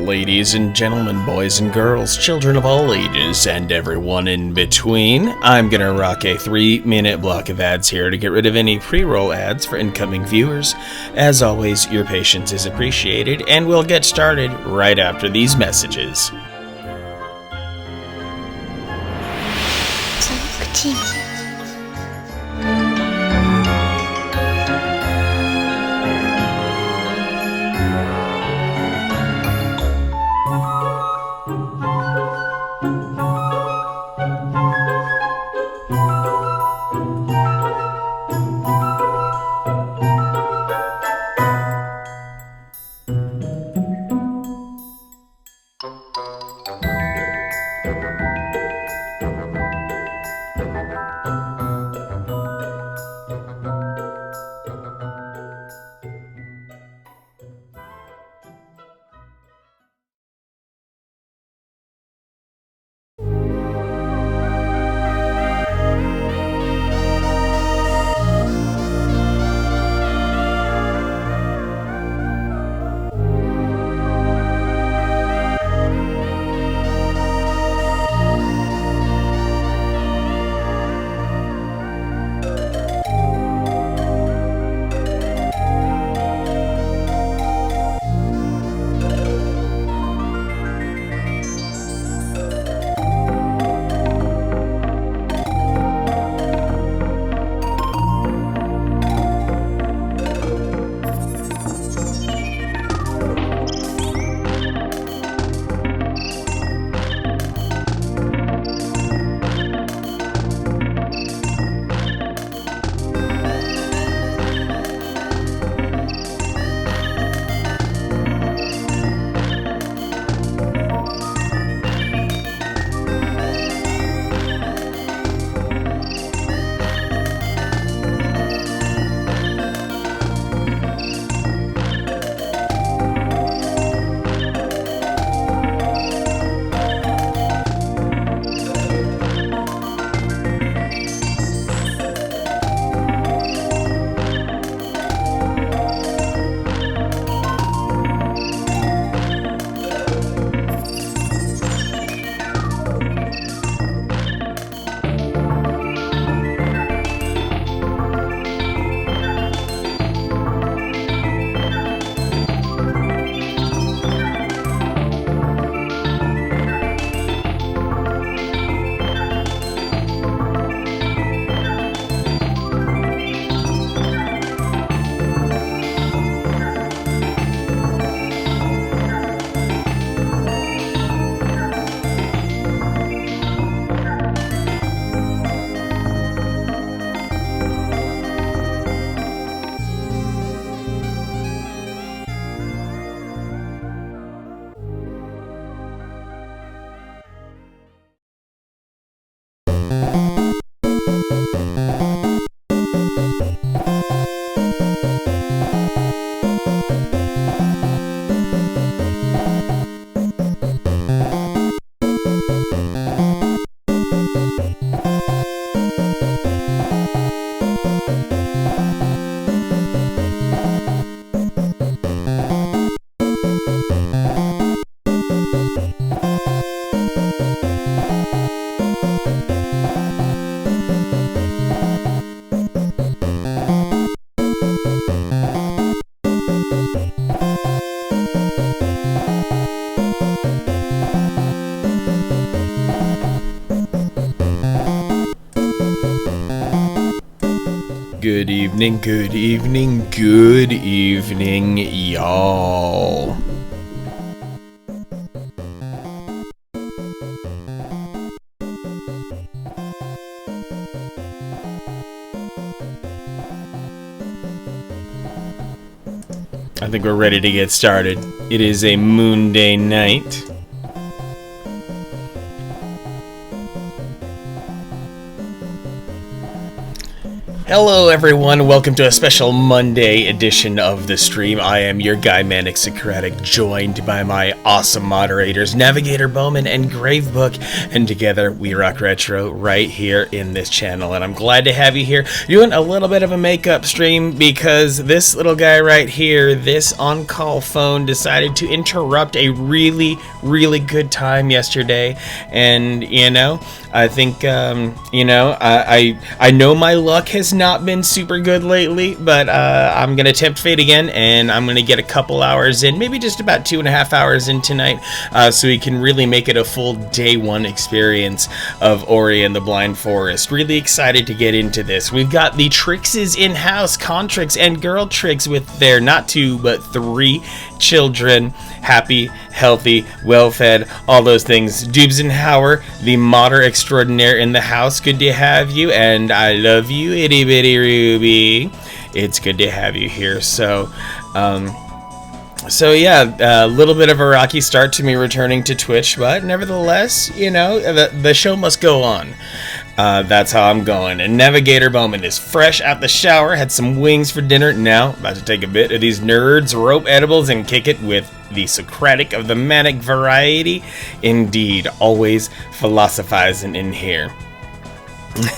Ladies and gentlemen, boys and girls, children of all ages, and everyone in between, I'm gonna rock a 3-minute block of ads here to get rid of any pre-roll ads for incoming viewers. As always, your patience is appreciated, and we'll get started right after these messages. Good evening, good evening, good evening, y'all. I think we're ready to get started. It is a moon day night. Hello everyone, welcome to a special Monday edition of the stream. I am your guy Manic Socratic, joined by my awesome moderators Navigator Bowman and Gravebook, and together we rock retro right here in this channel. And I'm glad to have you here doing a little bit of a makeup stream because this little guy right here, this on-call phone, decided to interrupt a really good time yesterday. And you know, I think you know, I know my luck has not been super good lately, but I'm gonna tempt fate again, and I'm gonna get a couple hours in, maybe just about 2.5 hours in tonight, so we can really make it a full day one experience of Ori and the Blind Forest. Really excited to get into this. We've got the Trixes in-house, Contrix and Girl Trix, with their not 2 but 3 children, happy, healthy, well-fed, all those things. Dubsenhauer, the modder extraordinaire in the house, good to have you, and I love you, itty bitty Ruby. It's good to have you here. So yeah, a little bit of a rocky start to me returning to Twitch, but nevertheless, you know, the show must go on. That's how I'm going. And Navigator Bowman is fresh out the shower, had some wings for dinner, now about to take a bit of these nerds rope edibles and kick it with the Socratic of the manic variety. Indeed, always philosophizing in here.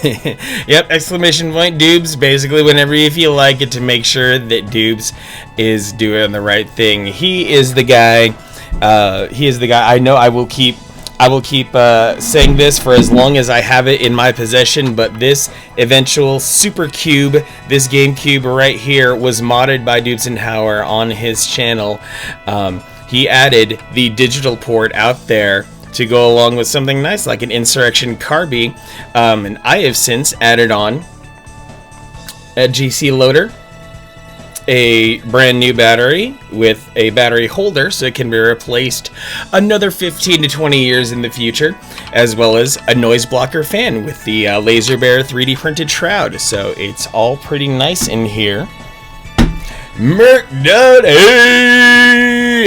Yep, exclamation point, Dubes, basically whenever you feel like it, to make sure that Dubes is doing the right thing. He is the guy, I know I will keep saying this for as long as I have it in my possession, but this eventual Super Cube, this GameCube right here, was modded by Dubsenhauer on his channel. He added the digital port out there to go along with something nice like an Insurrection Carby, and I have since added on a GC loader, a brand new battery with a battery holder so it can be replaced another 15 to 20 years in the future, as well as a noise blocker fan with the Laser Bear 3D printed shroud. So it's all pretty nice in here. Merc.A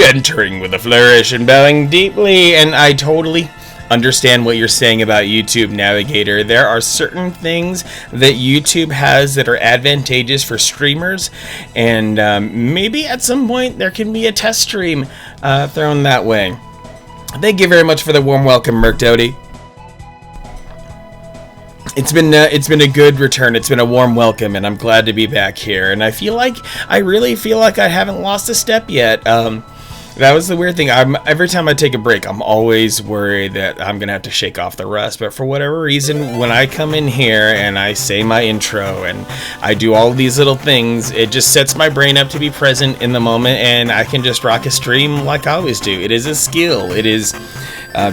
entering with a flourish and bowing deeply, and I totally understand what you're saying about YouTube, Navigator. There are certain things that YouTube has that are advantageous for streamers, and maybe at some point there can be a test stream thrown that way. Thank you very much for the warm welcome, Merc.A. It's been a good return. It's been a warm welcome, and I'm glad to be back here. And I really feel like I haven't lost a step yet. That was the weird thing. Every time I take a break, I'm always worried that I'm gonna have to shake off the rust. But for whatever reason, when I come in here and I say my intro and I do all of these little things, it just sets my brain up to be present in the moment, and I can just rock a stream like I always do. It is a skill. It is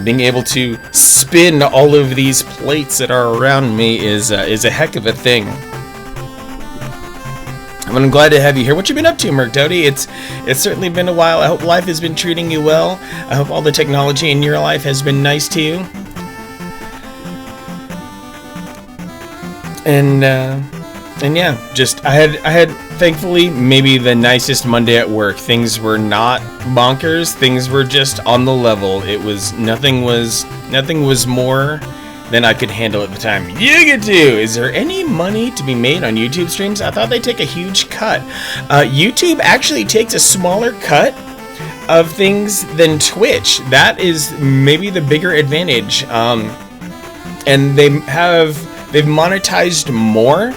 being able to spin all of these plates that are around me is a heck of a thing. I'm glad to have you here. What you been up to, Merc.A? It's certainly been a while. I hope life has been treating you well. I hope all the technology in your life has been nice to you. And yeah, just I had thankfully maybe the nicest Monday at work. Things were not bonkers. Things were just on the level. It was nothing was more than I could handle at the time. Yigatoo! Is there any money to be made on YouTube streams? I thought they take a huge cut. YouTube actually takes a smaller cut of things than Twitch. That is maybe the bigger advantage. And they've monetized more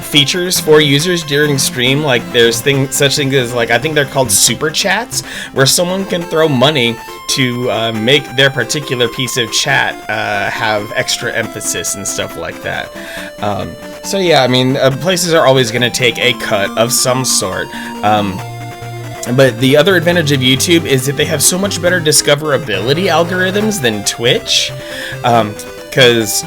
features for users during stream. Like there's such things as, like, I think they're called super chats, where someone can throw money to make their particular piece of chat have extra emphasis and stuff like that. So yeah, I mean, places are always going to take a cut of some sort. But the other advantage of YouTube is that they have so much better discoverability algorithms than Twitch. Because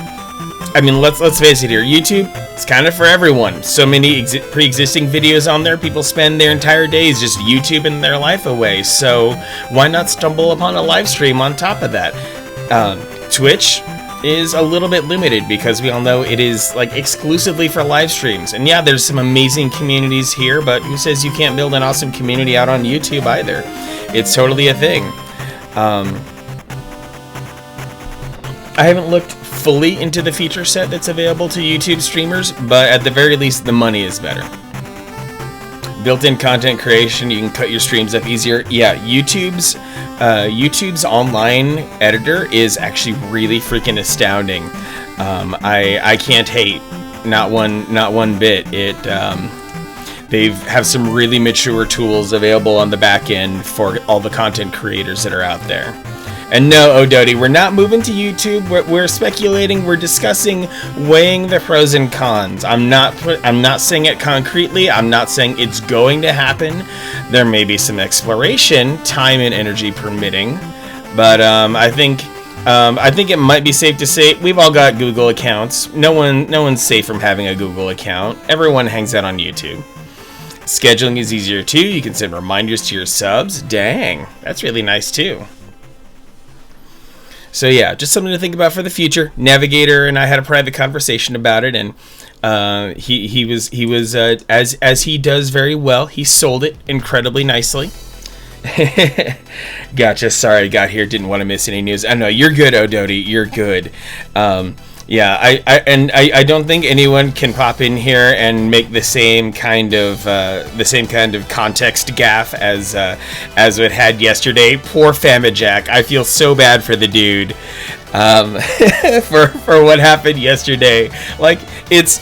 I mean, let's face it here, YouTube, it's kind of for everyone. So many pre-existing videos on there, people spend their entire days just YouTubing their life away. So why not stumble upon a live stream on top of that? Twitch is a little bit limited because we all know it is like exclusively for live streams. And yeah, there's some amazing communities here, but who says you can't build an awesome community out on YouTube either? It's totally a thing. I haven't looked fully into the feature set that's available to YouTube streamers, but at the very least, the money is better. Built-in content creation, you can cut your streams up easier. Yeah, YouTube's online editor is actually really freaking astounding. I can't hate, not one bit. They have some really mature tools available on the back end for all the content creators that are out there. And no, Ododi, we're not moving to YouTube. We're speculating. We're discussing, weighing the pros and cons. I'm not saying it concretely. I'm not saying it's going to happen. There may be some exploration, time and energy permitting, but I think it might be safe to say we've all got Google accounts. No one's safe from having a Google account. Everyone hangs out on YouTube. Scheduling is easier too. You can send reminders to your subs. Dang, that's really nice too. So yeah, just something to think about for the future. Navigator and I had a private conversation about it, and he was as he does very well. He sold it incredibly nicely. Gotcha. Sorry, I got here. Didn't want to miss any news. I know you're good, Ododi. You're good. Yeah, I don't think anyone can pop in here and make the same kind of context gaffe as it had yesterday. Poor Famijack. I feel so bad for the dude for what happened yesterday. Like it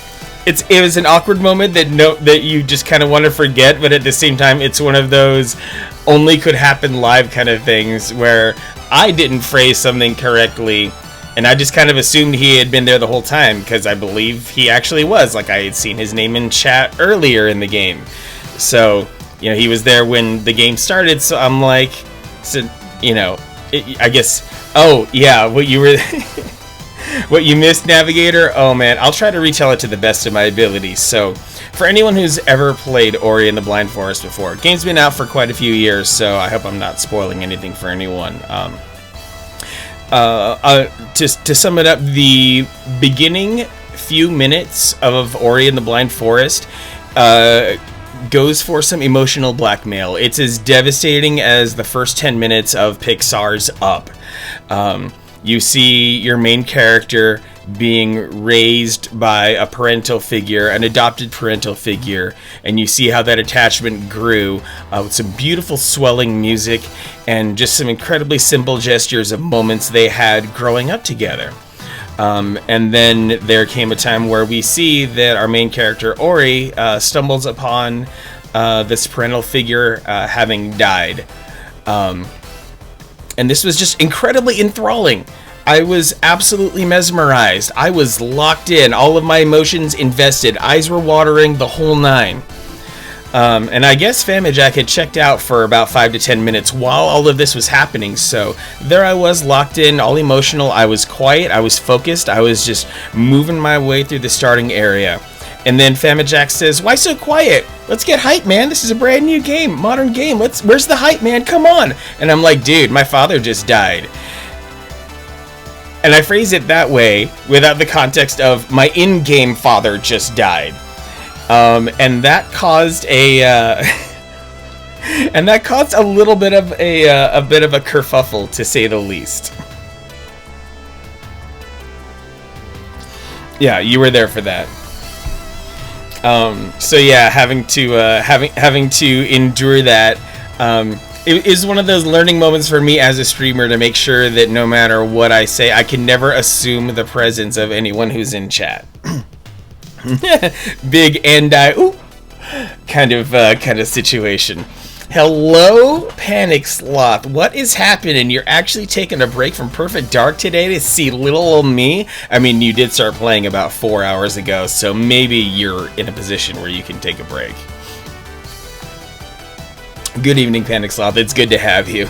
was an awkward moment that you just kind of want to forget, but at the same time, it's one of those only could happen live kind of things where I didn't phrase something correctly. And I just kind of assumed he had been there the whole time, because I believe he actually was. Like, I had seen his name in chat earlier in the game. So, you know, he was there when the game started, so I'm like, I guess, oh, yeah, what you missed, Navigator? Oh, man, I'll try to retell it to the best of my abilities. So, for anyone who's ever played Ori and the Blind Forest before, game's been out for quite a few years, so I hope I'm not spoiling anything for anyone. To sum it up, the beginning few minutes of Ori and the Blind Forest goes for some emotional blackmail. It's as devastating as the first 10 minutes of Pixar's Up. You see your main character being raised by a parental figure, an adopted parental figure, and you see how that attachment grew with some beautiful swelling music and just some incredibly simple gestures of moments they had growing up together. And then there came a time where we see that our main character, Ori, stumbles upon this parental figure having died. And this was just incredibly enthralling. I was absolutely mesmerized. I was locked in, all of my emotions invested, eyes were watering, the whole nine. And I guess Famijack had checked out for about 5 to 10 minutes while all of this was happening, so there I was, locked in, all emotional. I was quiet, I was focused, I was just moving my way through the starting area. And then Famijack says, "Why so quiet? Let's get hype, man. This is a brand new game, modern game. Where's the hype, man? Come on." And I'm like, dude, my father just died. And I phrase it that way without the context of my in-game father just died. And that caused a little bit of a kerfuffle, to say the least. Yeah, you were there for that. So yeah, having to endure that. It is one of those learning moments for me as a streamer to make sure that no matter what I say, I can never assume the presence of anyone who's in chat. Big and kind of situation. Hello, Panic Sloth. What is happening? You're actually taking a break from Perfect Dark today to see little old me? I mean, you did start playing about 4 hours ago, so maybe you're in a position where you can take a break. Good evening, Panic Sloth. It's good to have you.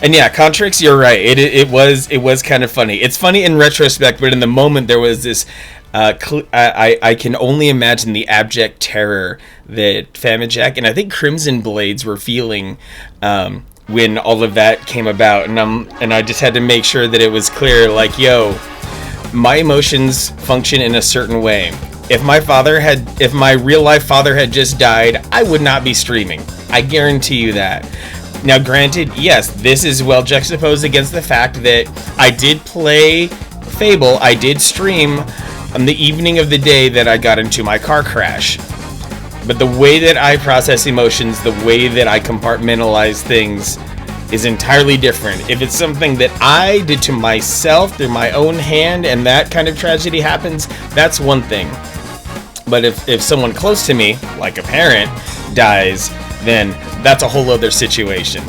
And yeah, Contrix, you're right. It was kind of funny. It's funny in retrospect, but in the moment there was this. I can only imagine the abject terror that Famijack and I think Crimson Blades were feeling when all of that came about, and I just had to make sure that it was clear. Like, yo, my emotions function in a certain way. If my real life father had just died, I would not be streaming. I guarantee you that. Now, granted, yes, this is well juxtaposed against the fact that I did play Fable, I did stream on the evening of the day that I got into my car crash. But the way that I process emotions, the way that I compartmentalize things is entirely different. If it's something that I did to myself through my own hand and that kind of tragedy happens, that's one thing. But if someone close to me, like a parent, dies, then that's a whole other situation.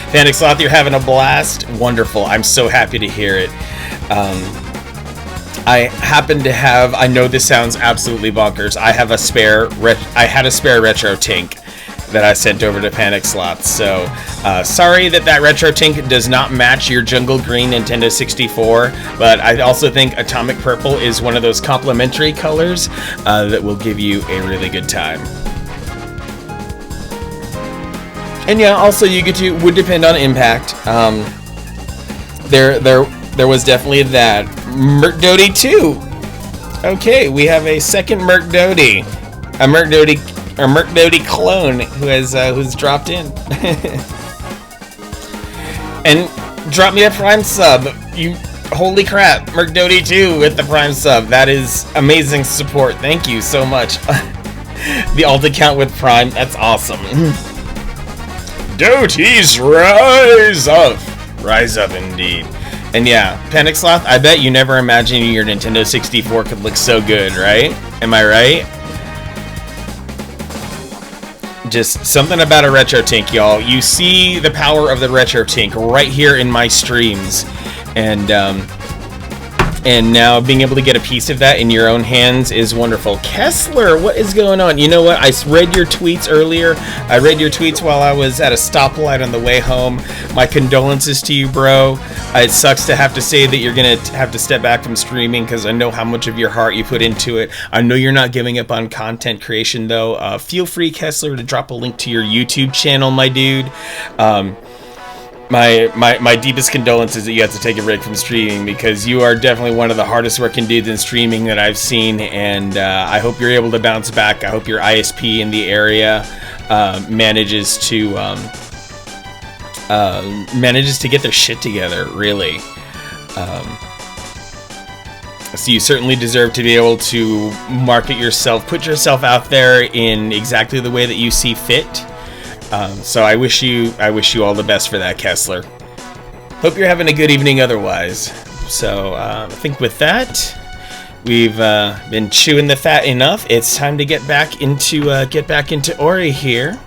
Panic Sloth, you're having a blast. Wonderful. I'm so happy to hear it. I happen to have, I know this sounds absolutely bonkers, I had a spare retro tank that I sent over to Panic Sloth. So sorry that retro tank does not match your jungle green Nintendo 64, but I also think atomic purple is one of those complementary colors that will give you a really good time. And yeah, also you get to, would depend on impact. There was definitely that. Merc Doty 2. Okay, we have a second Merc Doty. A Merc Doty clone who's dropped in. And drop me a Prime sub. You holy crap, Merc Doty 2 with the Prime sub. That is amazing support. Thank you so much. The alt account with Prime, that's awesome. Doties rise up. Rise up indeed. And yeah, Panic Sloth, I bet you never imagined your Nintendo 64 could look so good, right? Am I right? Just something about a retro tank, y'all. You see the power of the retro tank right here in my streams. And now being able to get a piece of that in your own hands is wonderful. Kessler, what is going on? You know what? I read your tweets earlier. I read your tweets while I was at a stoplight on the way home. My condolences to you, bro. It sucks to have to say that you're going to have to step back from streaming because I know how much of your heart you put into it. I know you're not giving up on content creation, though. Feel free, Kessler, to drop a link to your YouTube channel, my dude. My deepest condolences that you have to take a break from streaming because you are definitely one of the hardest working dudes in streaming that I've seen, and I hope you're able to bounce back. I hope your ISP in the area manages to get their shit together, really. So you certainly deserve to be able to market yourself, put yourself out there in exactly the way that you see fit. So I wish you all the best for that, Kessler. Hope you're having a good evening otherwise. So I think with that, we've been chewing the fat enough. It's time to get back into Ori here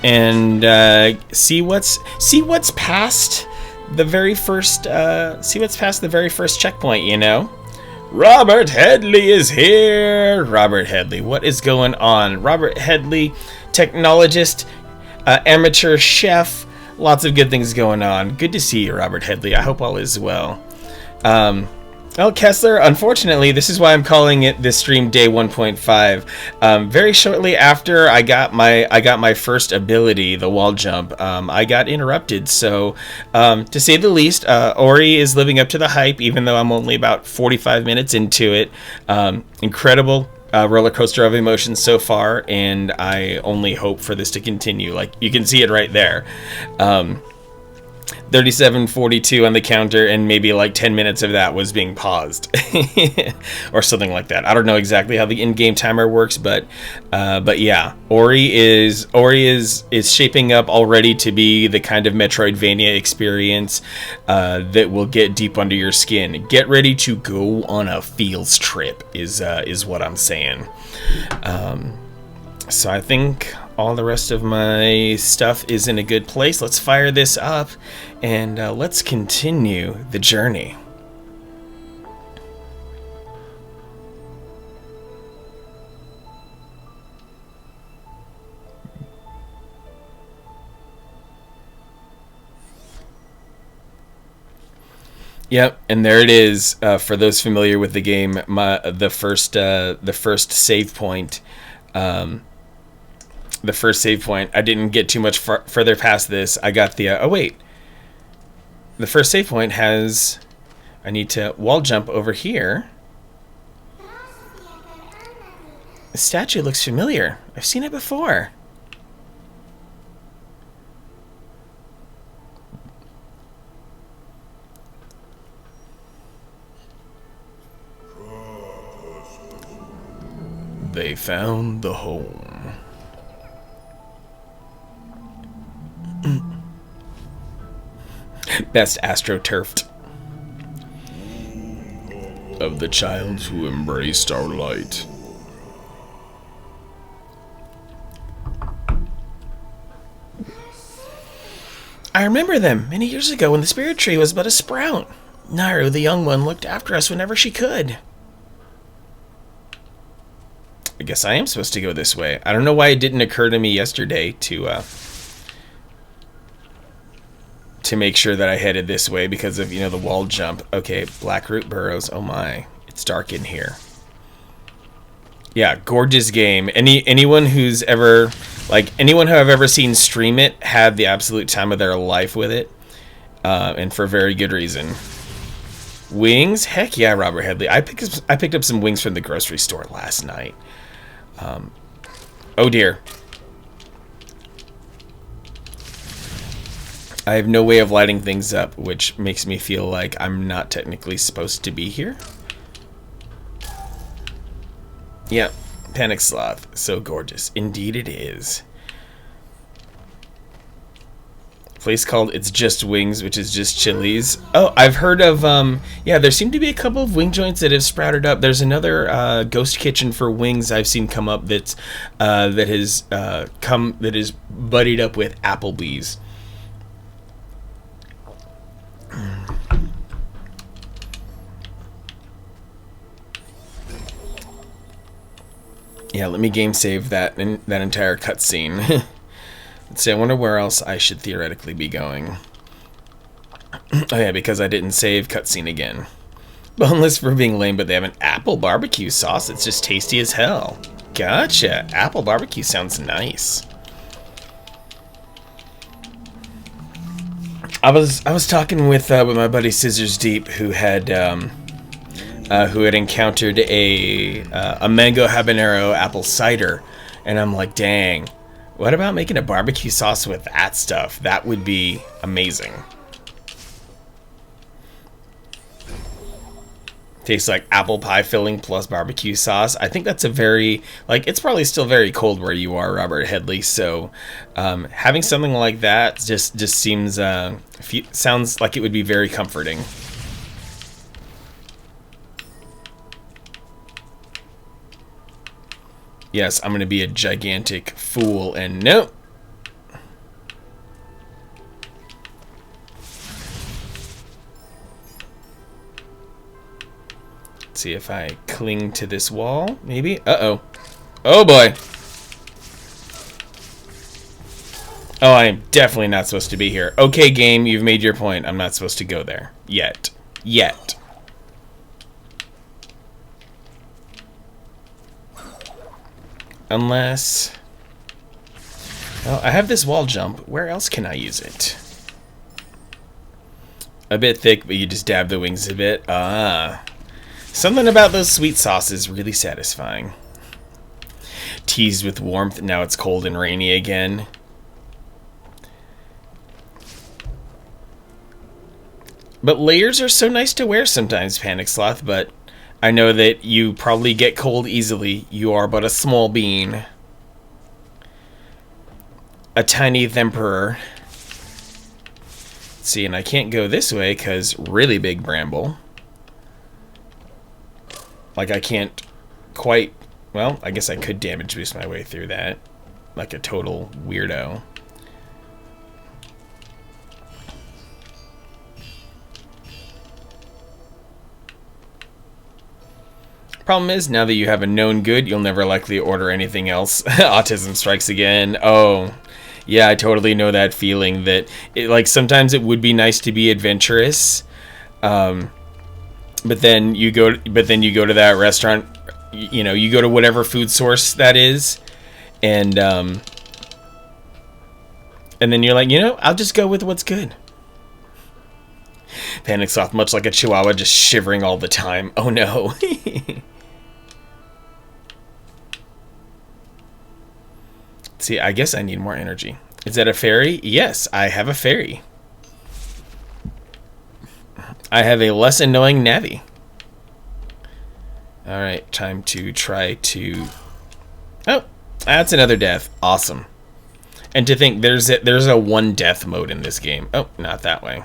and see what's past the very first checkpoint. You know, Robert Headley is here. Robert Headley, what is going on? Robert Headley, technologist. Amateur chef, lots of good things going on. Good to see you, Robert Headley. I hope all is well. Well, Kessler, unfortunately, this is why I'm calling it this stream day 1.5. Very shortly after I got my first ability, the wall jump, I got interrupted. So, to say the least, Ori is living up to the hype, even though I'm only about 45 minutes into it. Incredible. Roller coaster of emotions so far, and I only hope for this to continue. Like, you can see it right there. 37:42 on the counter, and maybe like 10 minutes of that was being paused or something like that. I don't know exactly how the in-game timer works, but yeah, Ori is shaping up already to be the kind of Metroidvania experience that will get deep under your skin. Get ready to go on a fields trip is what I'm saying. So I think all the rest of my stuff is in a good place. Let's fire this up and let's continue the journey. Yep, and there it is. For those familiar with the game, the first save point. The first save point. I didn't get too much further past this. I got the... oh, wait. The first save point has... I need to wall jump over here. The statue looks familiar. I've seen it before. They found the home. Best astroturfed. Of the child who embraced our light. I remember them many years ago when the spirit tree was but a sprout. Naru, the young one, looked after us whenever she could. I guess I am supposed to go this way. I don't know why it didn't occur to me yesterday to make sure that I headed this way because of, you know, the wall jump. Okay, Blackroot Burrows. Oh my, it's dark in here. Yeah, gorgeous game. Anyone who's ever, like, anyone who I've ever seen stream it had the absolute time of their life with it, and for very good reason. Wings? Heck yeah, Robert Headley. I picked up some wings from the grocery store last night. Oh dear. I have no way of lighting things up, which makes me feel like I'm not technically supposed to be here. Yeah, Panic Sloth. So gorgeous. Indeed it is. Place called It's Just Wings, which is just Chili's. Oh, I've heard of, yeah, there seem to be a couple of wing joints that have sprouted up. There's another ghost kitchen for wings I've seen come up that's, that is buddied up with Applebee's. Yeah, let me game save that entire cutscene. Let's see, I wonder where else I should theoretically be going. Oh yeah, because I didn't save cutscene again. Boneless for being lame, but they have an apple barbecue sauce. It's just tasty as hell. Gotcha. Apple barbecue sounds nice. I was talking with my buddy Scissors Deep, who had encountered a mango habanero apple cider, and I'm like, dang, what about making a barbecue sauce with that stuff? That would be amazing. Tastes like apple pie filling plus barbecue sauce. I think that's a very, like, it's probably still very cold where you are, Robert Headley, so having something like that just seems, sounds like it would be very comforting. Yes, I'm going to be a gigantic fool, and nope. Let's see if I cling to this wall, maybe? Uh-oh. Oh, boy. Oh, I am definitely not supposed to be here. Okay, game, you've made your point. I'm not supposed to go there. Yet. Yet. Unless... Well, I have this wall jump. Where else can I use it? A bit thick, but you just dab the wings a bit. Ah. Something about those sweet sauces really satisfying. Teased with warmth, now it's cold and rainy again. But layers are so nice to wear sometimes, Panic Sloth, but I know that you probably get cold easily. You are but a small bean. A tiny emperor. See, and I can't go this way because really big bramble. Like, I can't quite... Well, I guess I could damage boost my way through that. Like a total weirdo. Problem is, now that you have a known good, you'll never likely order anything else. Autism strikes again. Oh, yeah, I totally know that feeling that, like, sometimes it would be nice to be adventurous. But then you go to that restaurant, you know, you go to whatever food source that is, and then you're like, you know, I'll just go with what's good. Panic Sloth, much like a chihuahua, just shivering all the time. Oh no. See, I guess I need more energy. Is that a fairy? Yes, I have a fairy. I have a less annoying Navi. Alright, time to try to Oh, that's another death. Awesome. And to think there's a one death mode in this game. Oh, not that way.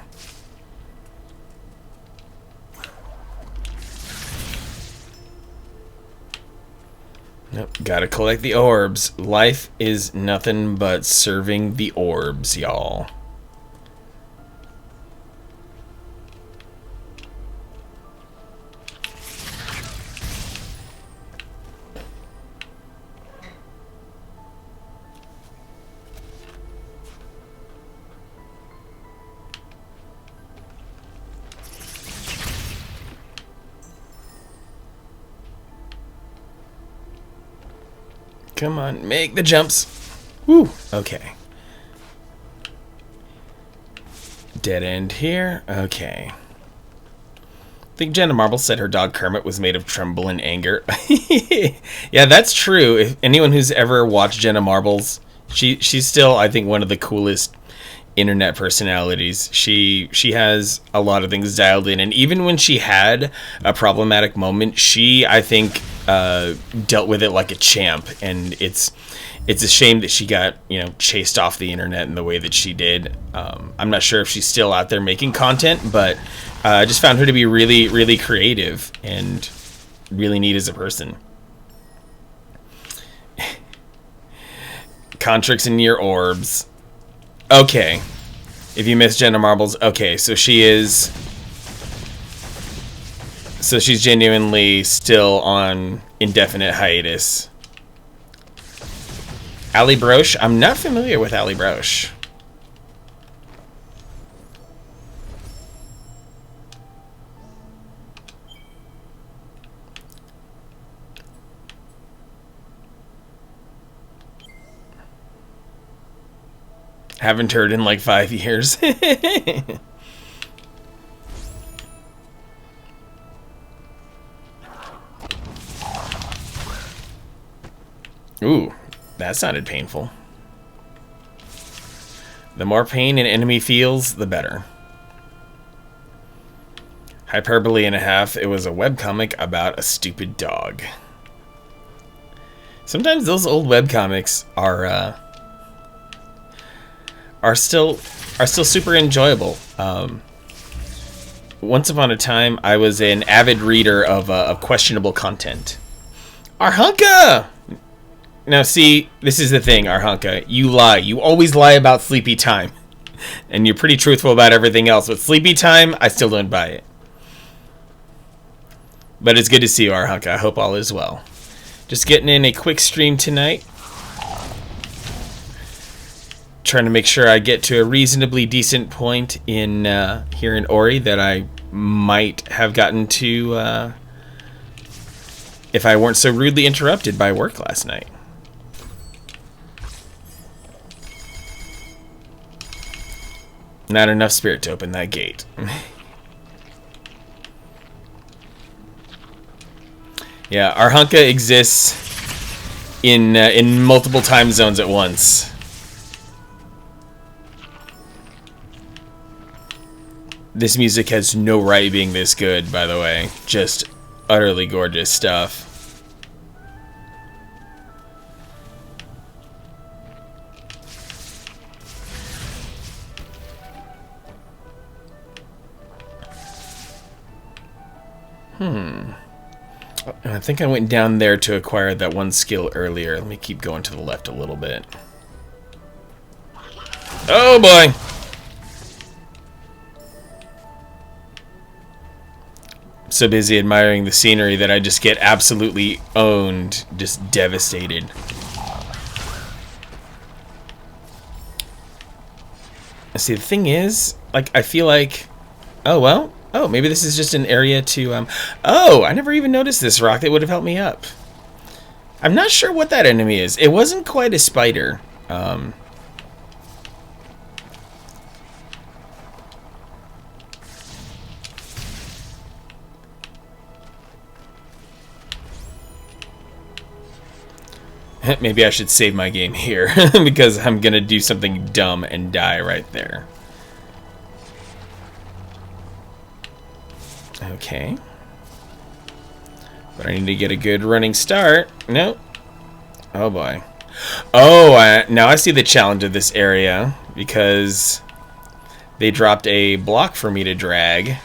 Nope, gotta collect the orbs. Life is nothing but serving the orbs, y'all. Come on, make the jumps. Woo, okay. Dead end here. Okay. I think Jenna Marbles said her dog Kermit was made of tremble and anger. Yeah, that's true. If anyone who's ever watched Jenna Marbles, she's still, I think, one of the coolest internet personalities. She has a lot of things dialed in, and even when she had a problematic moment, she, I think, dealt with it like a champ. And it's a shame that she got, chased off the internet in the way that she did. I'm not sure if she's still out there making content, but I just found her to be really, really creative and really neat as a person. Contrix and near orbs. Okay. If you miss Jenna Marbles, okay, so she's genuinely still on indefinite hiatus. Ali Broche? I'm not familiar with Ali Broche. Haven't heard in like 5 years. Ooh, that sounded painful. The more pain an enemy feels, the better. Hyperbole and a half, it was a webcomic about a stupid dog. Sometimes those old webcomics are still super enjoyable. Once upon a time, I was an avid reader of questionable content. Arhanka! Now see, this is the thing, Arhanka. You lie. You always lie about Sleepy Time. And you're pretty truthful about everything else. But Sleepy Time, I still don't buy it. But it's good to see you, Arhanka. I hope all is well. Just getting in a quick stream tonight. Trying to make sure I get to a reasonably decent point in here in Ori that I might have gotten to if I weren't so rudely interrupted by work last night. Not enough spirit to open that gate. Yeah, Arhanka exists in multiple time zones at once. This music has no right being this good, by the way. Just utterly gorgeous stuff. I think I went down there to acquire that one skill earlier. Let me keep going to the left a little bit. Oh boy! I'm so busy admiring the scenery that I just get absolutely owned, just devastated. See, the thing is, like, I feel like, oh well. Oh, maybe this is just an area to, oh, I never even noticed this rock that would have helped me up. I'm not sure what that enemy is. It wasn't quite a spider. Maybe I should save my game here, because I'm gonna do something dumb and die right there. Okay. But I need to get a good running start. Nope. Oh boy. Oh, now I see the challenge of this area, because they dropped a block for me to drag.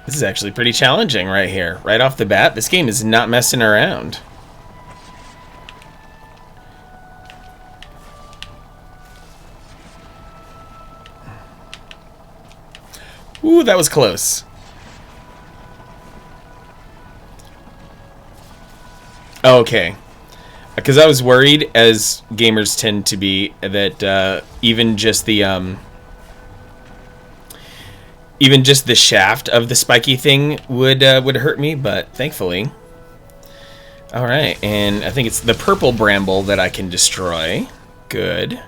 This is actually pretty challenging right here. Right off the bat, this game is not messing around. Ooh, that was close. Okay. Because I was worried, as gamers tend to be, that even just the shaft of the spiky thing would hurt me, but thankfully. All right, and I think it's the purple bramble that I can destroy. Good.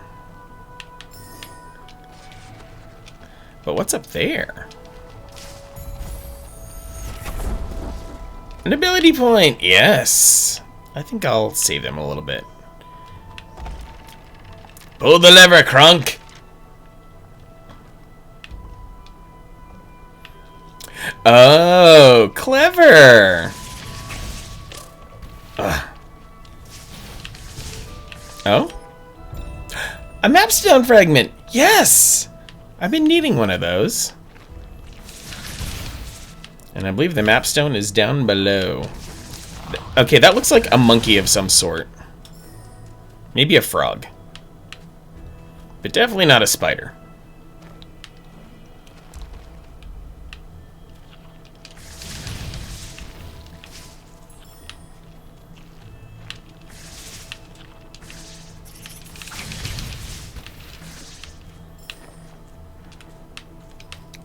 But what's up there? An ability point. Yes. I think I'll save them a little bit. Pull the lever, Crunk. Oh, clever. Ugh. Oh? A mapstone fragment. Yes. I've been needing one of those. And I believe the mapstone is down below. Okay, that looks like a monkey of some sort. Maybe a frog. But definitely not a spider.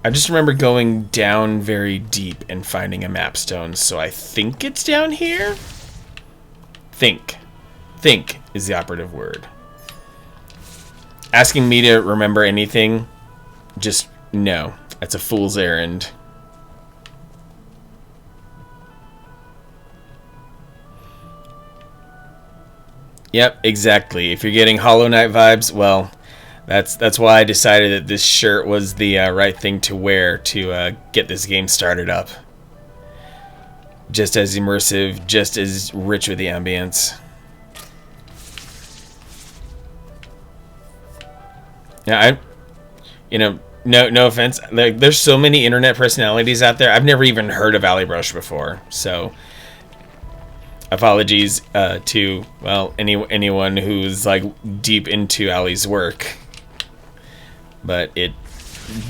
I just remember going down very deep and finding a mapstone, so I think it's down here? Think. Think is the operative word. Asking me to remember anything, just no. That's a fool's errand. Yep, exactly. If you're getting Hollow Knight vibes, well, that's why I decided that this shirt was the right thing to wear to get this game started up. Just as immersive, just as rich with the ambience. Yeah, no offense. Like, there's so many internet personalities out there. I've never even heard of Alibrush before, so apologies to, well, anyone who's like deep into Ali's work. But it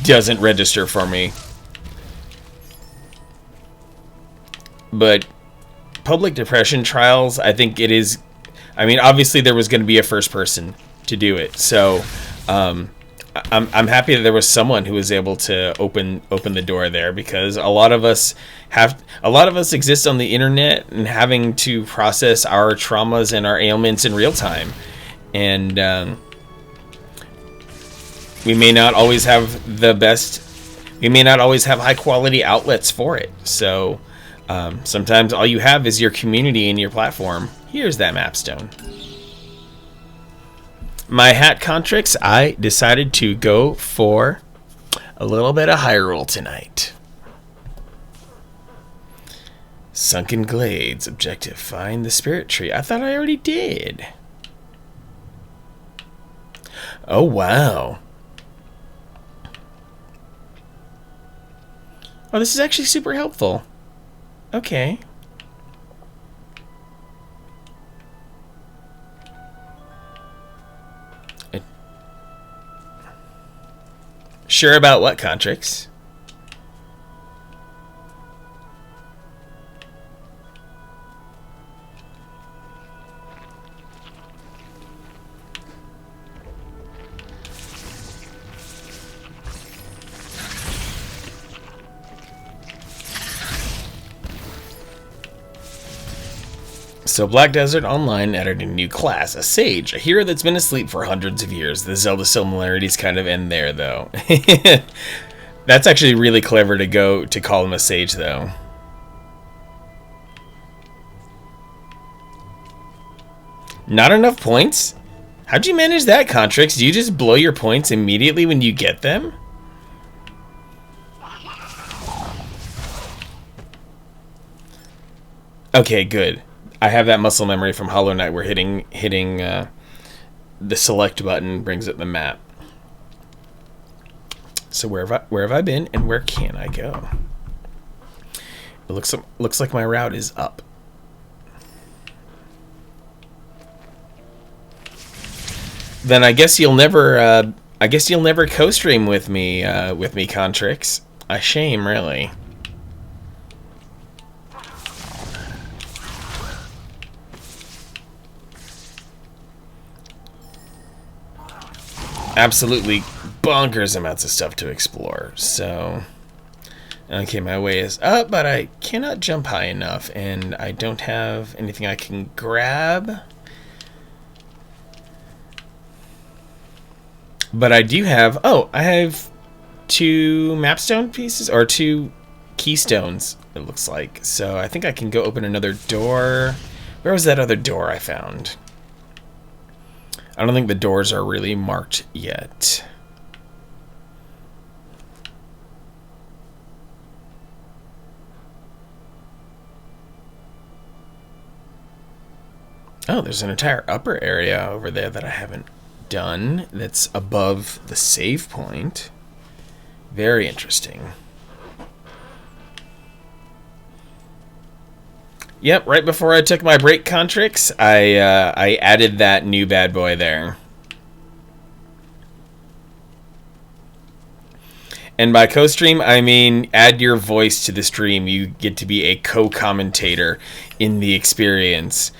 doesn't register for me. But public depression trials, I think it is. I mean, obviously there was going to be a first person to do it, so I'm happy that there was someone who was able to open the door there, because a lot of us exist on the internet and having to process our traumas and our ailments in real time, and we may not always have the best. We may not always have high quality outlets for it. So sometimes all you have is your community and your platform. Here's that mapstone. My hat Contrix, I decided to go for a little bit of Hyrule tonight. Sunken Glades objective: find the spirit tree. I thought I already did. Oh wow. Oh, this is actually super helpful. Okay. Sure about what, Contrix? So Black Desert Online added a new class, a sage, a hero that's been asleep for hundreds of years. The Zelda similarities kind of end there, though. That's actually really clever to call him a sage, though. Not enough points? How'd you manage that, Contrix? Do you just blow your points immediately when you get them? Okay, good. I have that muscle memory from Hollow Knight where hitting the select button brings up the map. So where have I been and where can I go? It looks like my route is up. Then I guess you'll never co-stream with me, Contrix. A shame, really. Absolutely bonkers amounts of stuff to explore. So, okay, my way is up, but I cannot jump high enough, and I don't have anything I can grab. But I do have, I have 2 mapstone pieces, or 2 keystones, it looks like. So I think I can go open another door. Where was that other door I found? I don't think the doors are really marked yet. Oh, there's an entire upper area over there that I haven't done that's above the save point. Very interesting. Yep, right before I took my break, Contrix, I added that new bad boy there. And by co-stream, I mean add your voice to the stream. You get to be a co-commentator in the experience.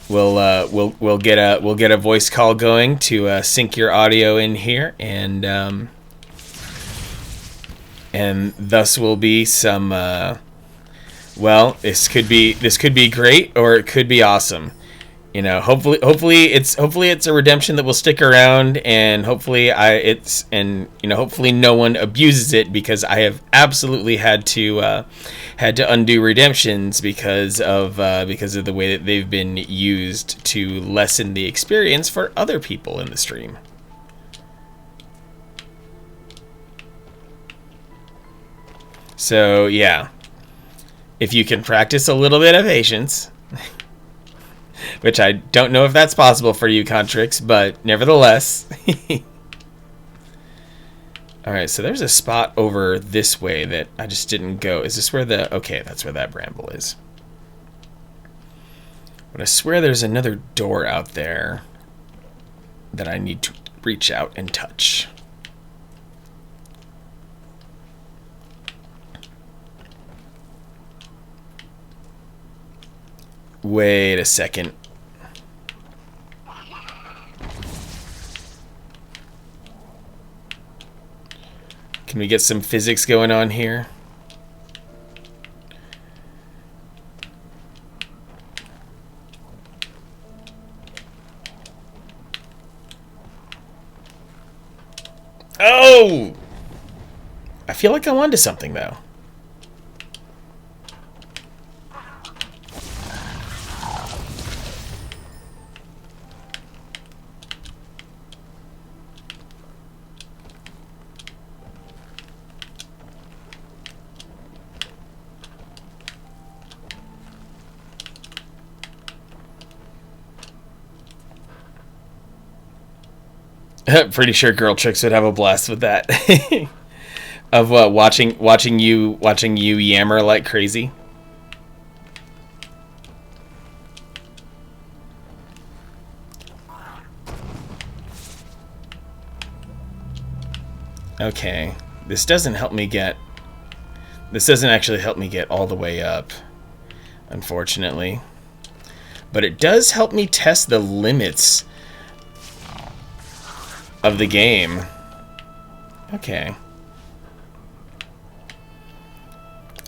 We'll get a voice call going to sync your audio in here, and thus will be some. Well, this could be great, or it could be awesome. You know, hopefully it's a redemption that will stick around, and hopefully no one abuses it, because I have absolutely had to undo redemptions because of the way that they've been used to lessen the experience for other people in the stream. So yeah, if you can practice a little bit of patience. Which I don't know if that's possible for you, Contrix, but nevertheless. Alright, so there's a spot over this way that I just didn't go. Is this where the... Okay, that's where that bramble is. But I swear there's another door out there that I need to reach out and touch. Wait a second. Can we get some physics going on here? Oh! I feel like I'm onto something, though. Pretty sure Girl Tricks would have a blast with that. Of watching you yammer like crazy. Okay, this doesn't actually help me get all the way up, unfortunately. But it does help me test the limits of the game. Okay.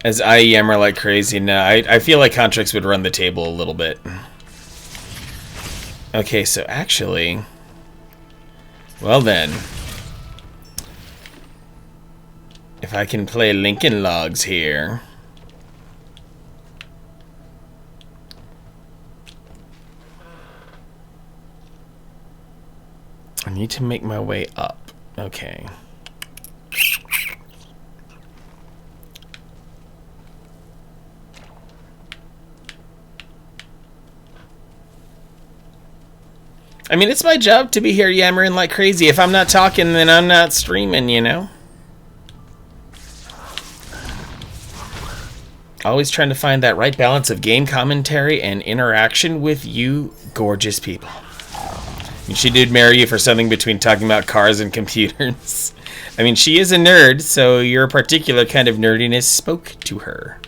As I yammer like crazy now, I feel like Contrix would run the table a little bit. Okay, so actually... Well then. If I can play Lincoln Logs here... I need to make my way up. Okay. I mean, it's my job to be here yammering like crazy. If I'm not talking, then I'm not streaming, you know? Always trying to find that right balance of game commentary and interaction with you gorgeous people. I mean, she did marry you for something between talking about cars and computers. I mean, she is a nerd, so your particular kind of nerdiness spoke to her.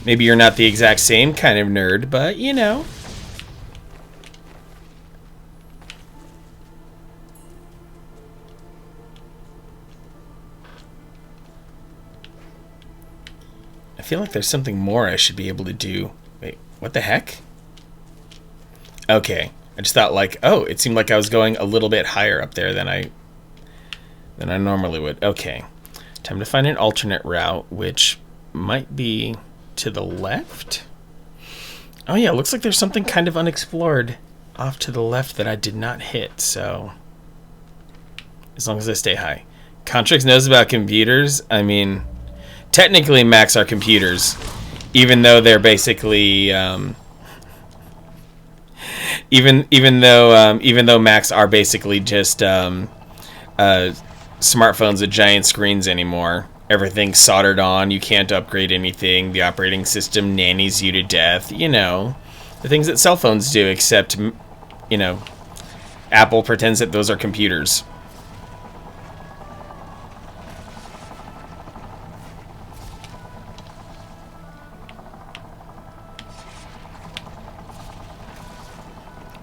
Maybe you're not the exact same kind of nerd, but, you know. I feel like there's something more I should be able to do. Wait, what the heck? Okay, I just thought like, oh, it seemed like I was going a little bit higher up there than I normally would. Okay, time to find an alternate route, which might be to the left. Oh yeah, looks like there's something kind of unexplored off to the left that I did not hit, so as long as I stay high. Contrix knows about computers. I mean, technically Macs are computers, even though they're basically even though Macs are basically just smartphones with giant screens anymore. Everything's soldered on. You can't upgrade anything. The operating system nannies you to death. You know, the things that cell phones do, except, you know, Apple pretends that those are computers.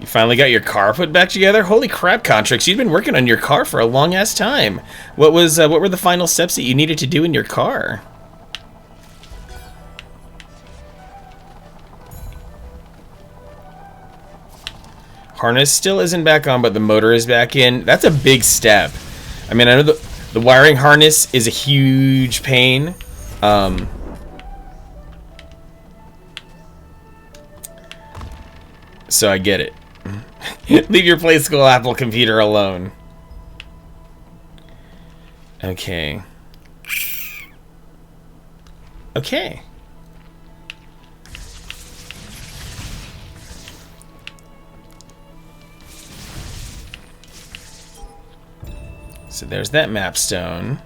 You finally got your car put back together? Holy crap, Contrix, you've been working on your car for a long-ass time. What were the final steps that you needed to do in your car? Harness still isn't back on, but the motor is back in. That's a big step. I mean, I know the wiring harness is a huge pain. So I get it. Leave your Play School Apple computer alone. Okay. Okay. So there's that map stone.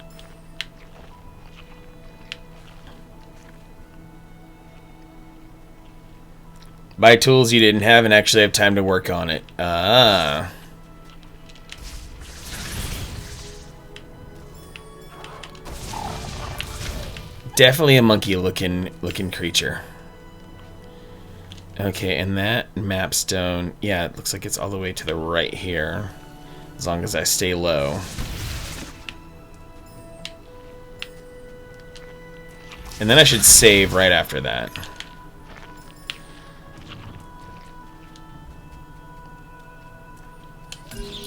Buy tools you didn't have and actually have time to work on it. Ah. Definitely a monkey looking creature. Okay, and that map stone, yeah, it looks like it's all the way to the right here. As long as I stay low. And then I should save right after that.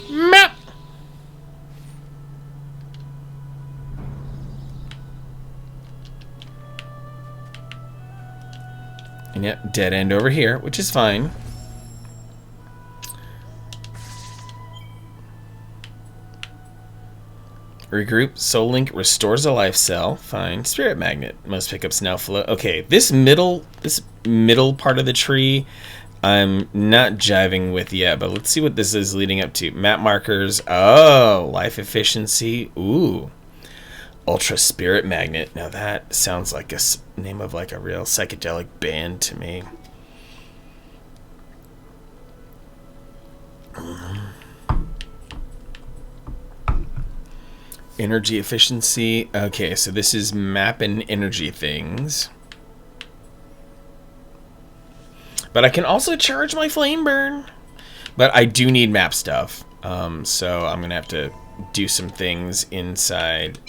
Map! And yep, dead end over here, which is fine. Regroup. Soul Link restores a life cell. Fine. Spirit Magnet. Most pickups now flow. Okay, this middle part of the tree, I'm not jiving with yet, but let's see what this is leading up to. Map markers. Oh, life efficiency. Ooh. Ultra Spirit Magnet. Now that sounds like a name of like a real psychedelic band to me. Energy efficiency. Okay, so this is map and energy things. But I can also charge my flame burn. But I do need map stuff. So I'm going to have to do some things inside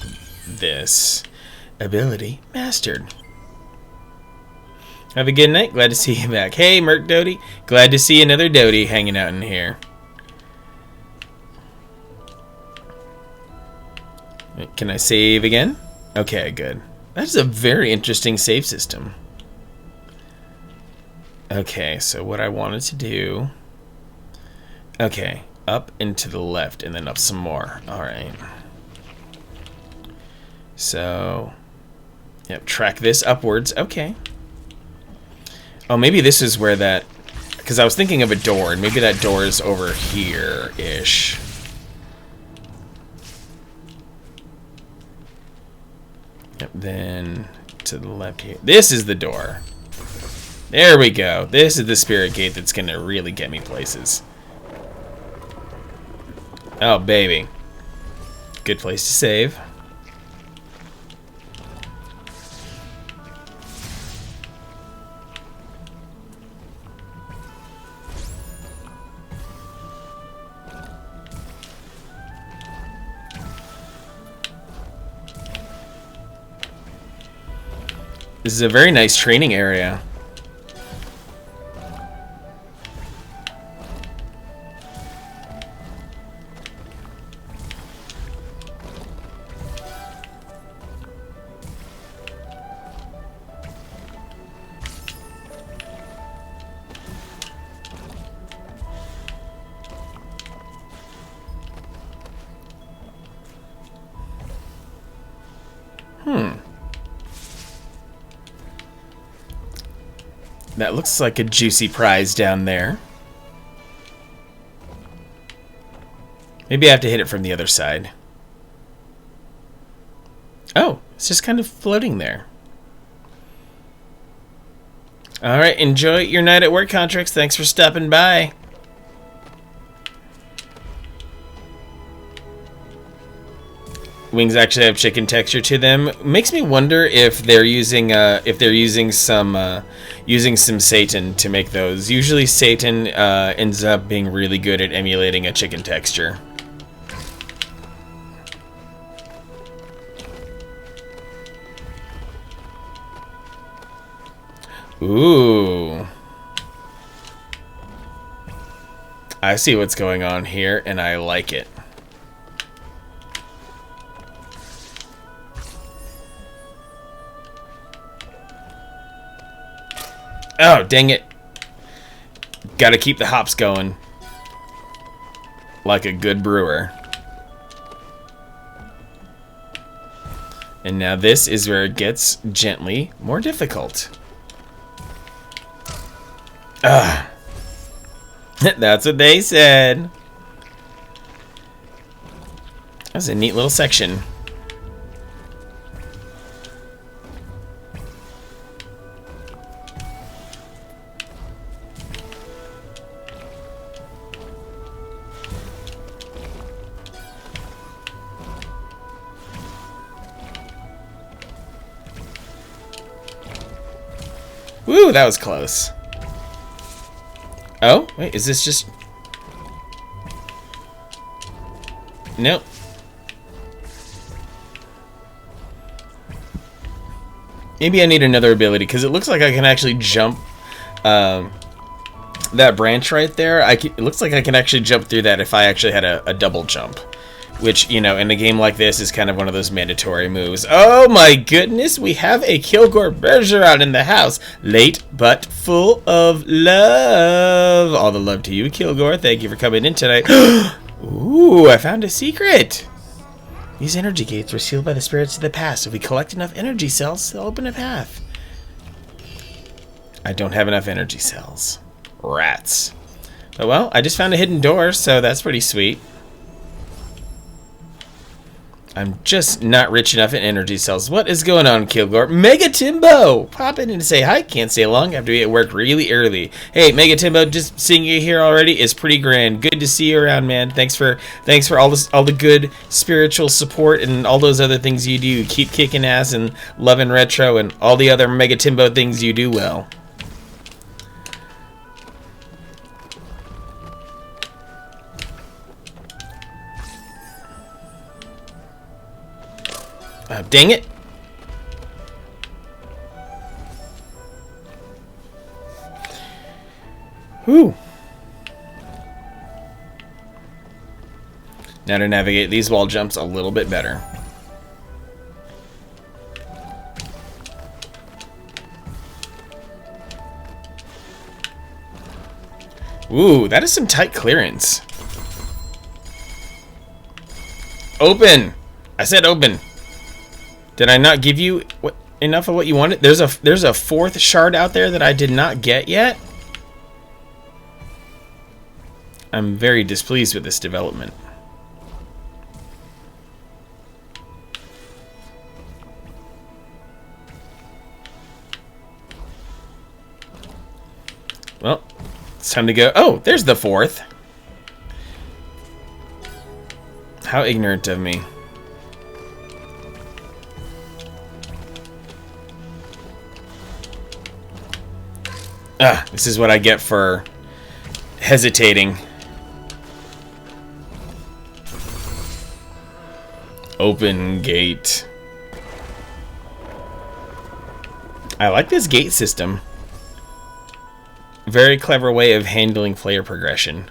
this. Ability mastered. Have a good night. Glad to see you back. Hey, Merc Doty. Glad to see another Doty hanging out in here. Can I save again? Okay, good. That's a very interesting save system. Okay, so what I wanted to do... Okay, up and to the left, and then up some more. Alright. So, yep, track this upwards. Okay. Oh, maybe this is where that... Because I was thinking of a door, and maybe that door is over here-ish. Yep, then to the left here. This is the door. There we go. This is the spirit gate that's going to really get me places. Oh, baby. Good place to save. This is a very nice training area. That looks like a juicy prize down there. Maybe I have to hit it from the other side. Oh, it's just kind of floating there. Alright, enjoy your night at work, Contracts. Thanks for stopping by. Wings actually have chicken texture to them. Makes me wonder if they're using some Satan to make those. Usually Satan ends up being really good at emulating a chicken texture. Ooh. I see what's going on here, and I like it. Oh, dang it. Gotta keep the hops going. Like a good brewer. And now this is where it gets gently more difficult. Ugh. That's what they said. That's a neat little section. Woo, that was close. Oh, wait, is this just... Nope. Maybe I need another ability, because it looks like I can actually jump that branch right there. It looks like I can actually jump through that if I actually had a double jump. Which, you know, in a game like this is kind of one of those mandatory moves. Oh my goodness, we have a Kilgore Bergeron in the house. Late, but full of love. All the love to you, Kilgore. Thank you for coming in tonight. Ooh, I found a secret. These energy gates were sealed by the spirits of the past. If we collect enough energy cells, they'll open a path. I don't have enough energy cells. Rats. But well, I just found a hidden door, so that's pretty sweet. I'm just not rich enough in energy cells. What is going on, Kilgore? Mega Timbo! Pop in and say hi. Can't stay long. I have to be at work really early. Hey, Mega Timbo, just seeing you here already is pretty grand. Good to see you around, man. Thanks for all the good spiritual support and all those other things you do. Keep kicking ass and loving retro and all the other Mega Timbo things you do well. Dang it. Whew. Now to navigate these wall jumps a little bit better. Ooh, that is some tight clearance. Open! I said open. Did I not give you enough of what you wanted? There's a fourth shard out there that I did not get yet. I'm very displeased with this development. Well, it's time to go. Oh, there's the fourth. How ignorant of me. Ah, this is what I get for hesitating. Open gate. I like this gate system. Very clever way of handling player progression.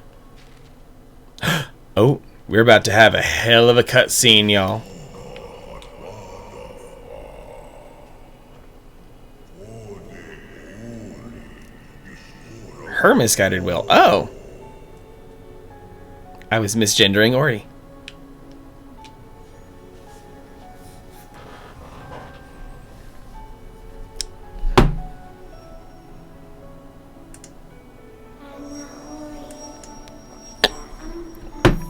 Oh, we're about to have a hell of a cutscene, y'all. Her misguided will. Oh! I was misgendering Ori.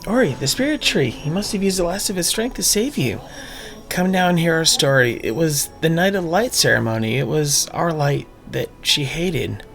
Ori, the spirit tree. He must have used the last of his strength to save you. Come down and hear our story. It was the Night of Light ceremony. It was our light that she hated.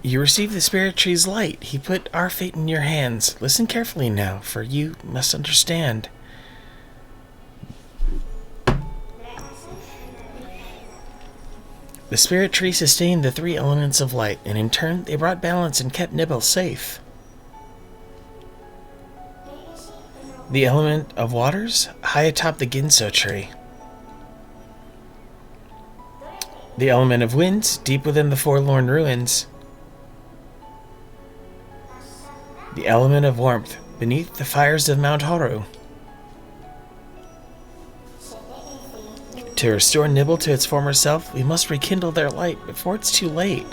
You received the Spirit Tree's light. He put our fate in your hands. Listen carefully now, for you must understand. The Spirit Tree sustained the three elements of light, and in turn, they brought balance and kept Nibel safe. The element of waters, high atop the Ginso tree. The element of winds, deep within the forlorn ruins. The element of warmth, beneath the fires of Mount Horu. To restore Nibel to its former self, we must rekindle their light before it's too late.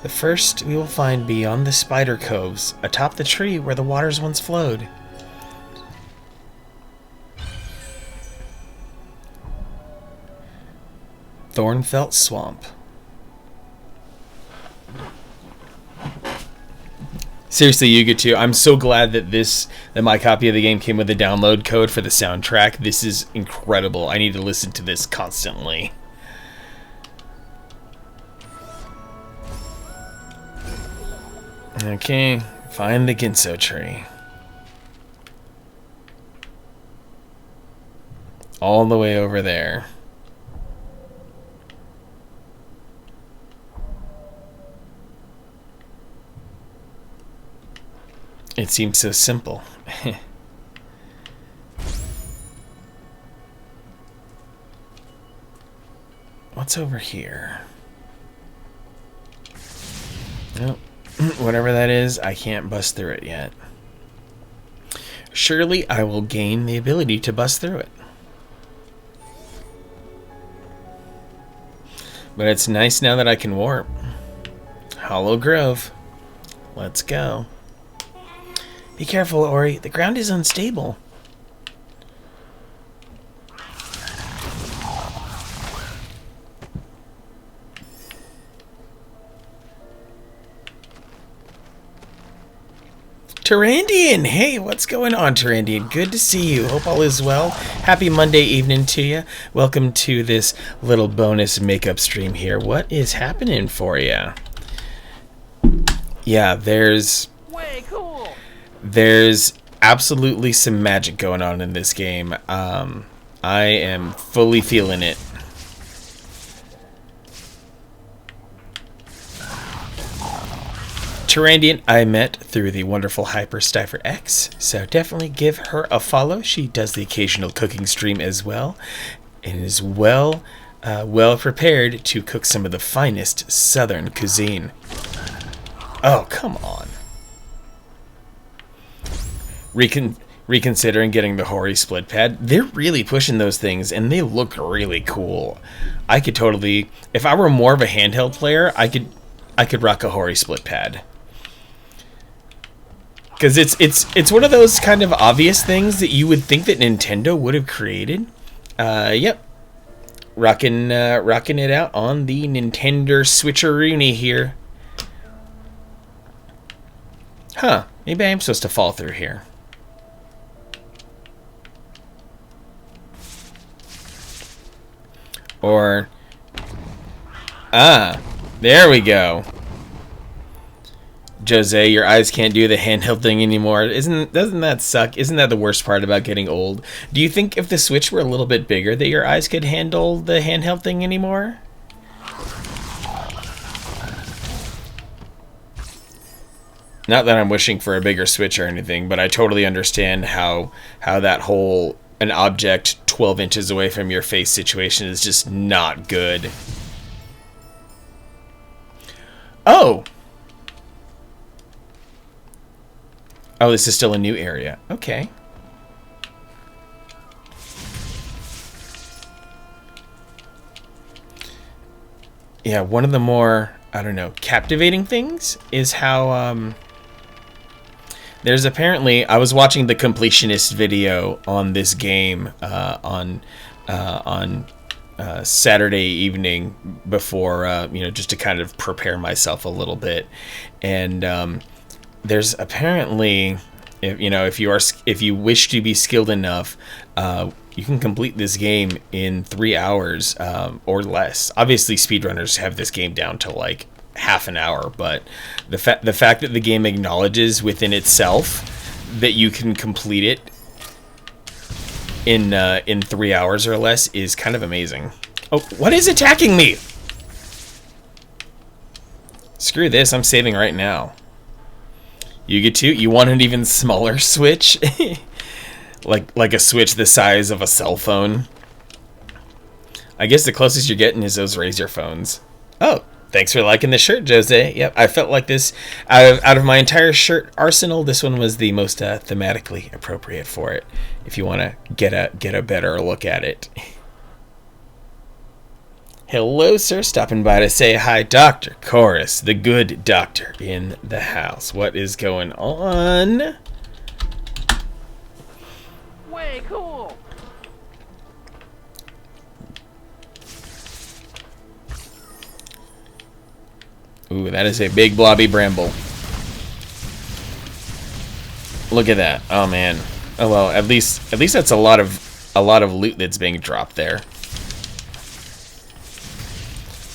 The first we will find beyond the spider coves, atop the tree where the waters once flowed. Thornfelt Swamp. Seriously, Yuga 2, I'm so glad that my copy of the game came with a download code for the soundtrack. This is incredible. I need to listen to this constantly. Okay, find the Ginso tree. All the way over there. It seems so simple. What's over here? Nope. Whatever that is, I can't bust through it yet. surely I will gain the ability to bust through it. But it's nice now that I can warp. Hollow Grove. Let's go. Be careful, Ori. The ground is unstable. Tyrandian! Hey, what's going on, Tyrandian? Good to see you. Hope all is well. Happy Monday evening to you. Welcome to this little bonus makeup stream here. What is happening for you? Yeah, there's absolutely some magic going on in this game. I am fully feeling it. Tyrandian I met through the wonderful Hyper Stifer X, so definitely give her a follow. She does the occasional cooking stream as well, and is well prepared to cook some of the finest southern cuisine. Oh, come on. Reconsidering getting the Hori split pad. They're really pushing those things, and they look really cool. I could totally, if I were more of a handheld player, I could rock a Hori split pad. Because it's one of those kind of obvious things that you would think that Nintendo would have created. Yep. Rocking it out on the Nintendo Switcheroony here. Huh. Maybe I am supposed to fall through here. Or... Ah. There we go. Jose, your eyes can't do the handheld thing anymore. Doesn't that suck? Isn't that the worst part about getting old? Do you think if the Switch were a little bit bigger that your eyes could handle the handheld thing anymore? Not that I'm wishing for a bigger Switch or anything, but I totally understand how that whole an object 12 inches away from your face situation is just not good. Oh! Oh, this is still a new area. Okay. Yeah, one of the more, I don't know, captivating things is how, there's apparently, I was watching the completionist video on this game, on Saturday evening before, just to kind of prepare myself a little bit. And, there's apparently, if you wish to be skilled enough, you can complete this game in 3 hours or less. Obviously, speedrunners have this game down to like half an hour, but the fact that the game acknowledges within itself that you can complete it in 3 hours or less is kind of amazing. Oh, what is attacking me? Screw this! I'm saving right now. You get to? You want an even smaller Switch? like a Switch the size of a cell phone? I guess the closest you're getting is those Razer phones. Oh, thanks for liking the shirt, Jose. Yep, I felt like this, out of my entire shirt arsenal, this one was the most thematically appropriate for it, if you want to get a better look at it. Hello, sir. Stopping by to say hi, Dr. Chorus, the good doctor in the house. What is going on? Way cool. Ooh, that is a big blobby bramble. Look at that. Oh man. Oh well, at least that's a lot of loot that's being dropped there.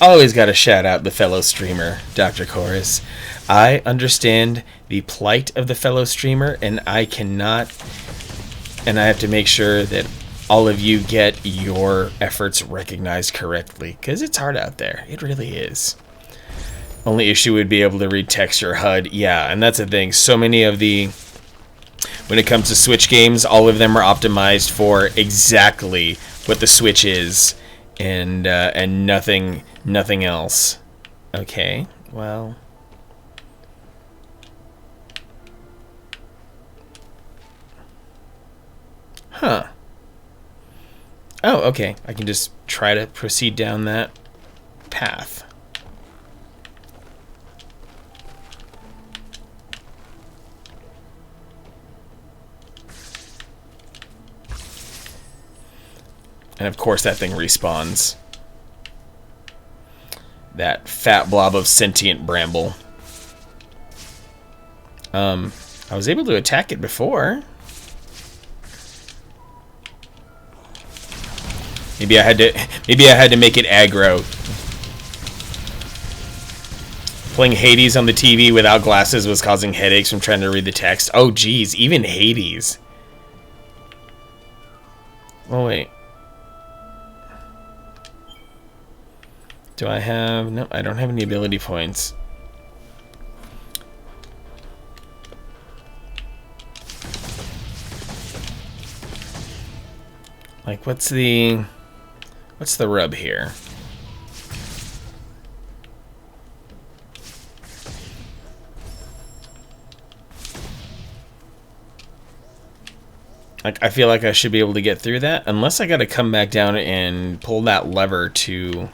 Always got to shout out the fellow streamer, Dr. Chorus. I understand the plight of the fellow streamer, and I have to make sure that all of you get your efforts recognized correctly, because it's hard out there. It really is. Only issue would be able to read texture HUD. Yeah, and that's the thing. So many of when it comes to Switch games, all of them are optimized for exactly what the Switch is, and nothing else. Okay, well. Huh. Oh, okay. I can just try to proceed down that path. And of course that thing respawns. That fat blob of sentient bramble. I was able to attack it before. Maybe I had to make it aggro. Playing Hades on the TV without glasses was causing headaches from trying to read the text. Oh geez, even Hades. Oh wait. Do I have... No, I don't have any ability points. Like, what's the rub here? Like, I feel like I should be able to get through that, unless I gotta come back down and pull that lever to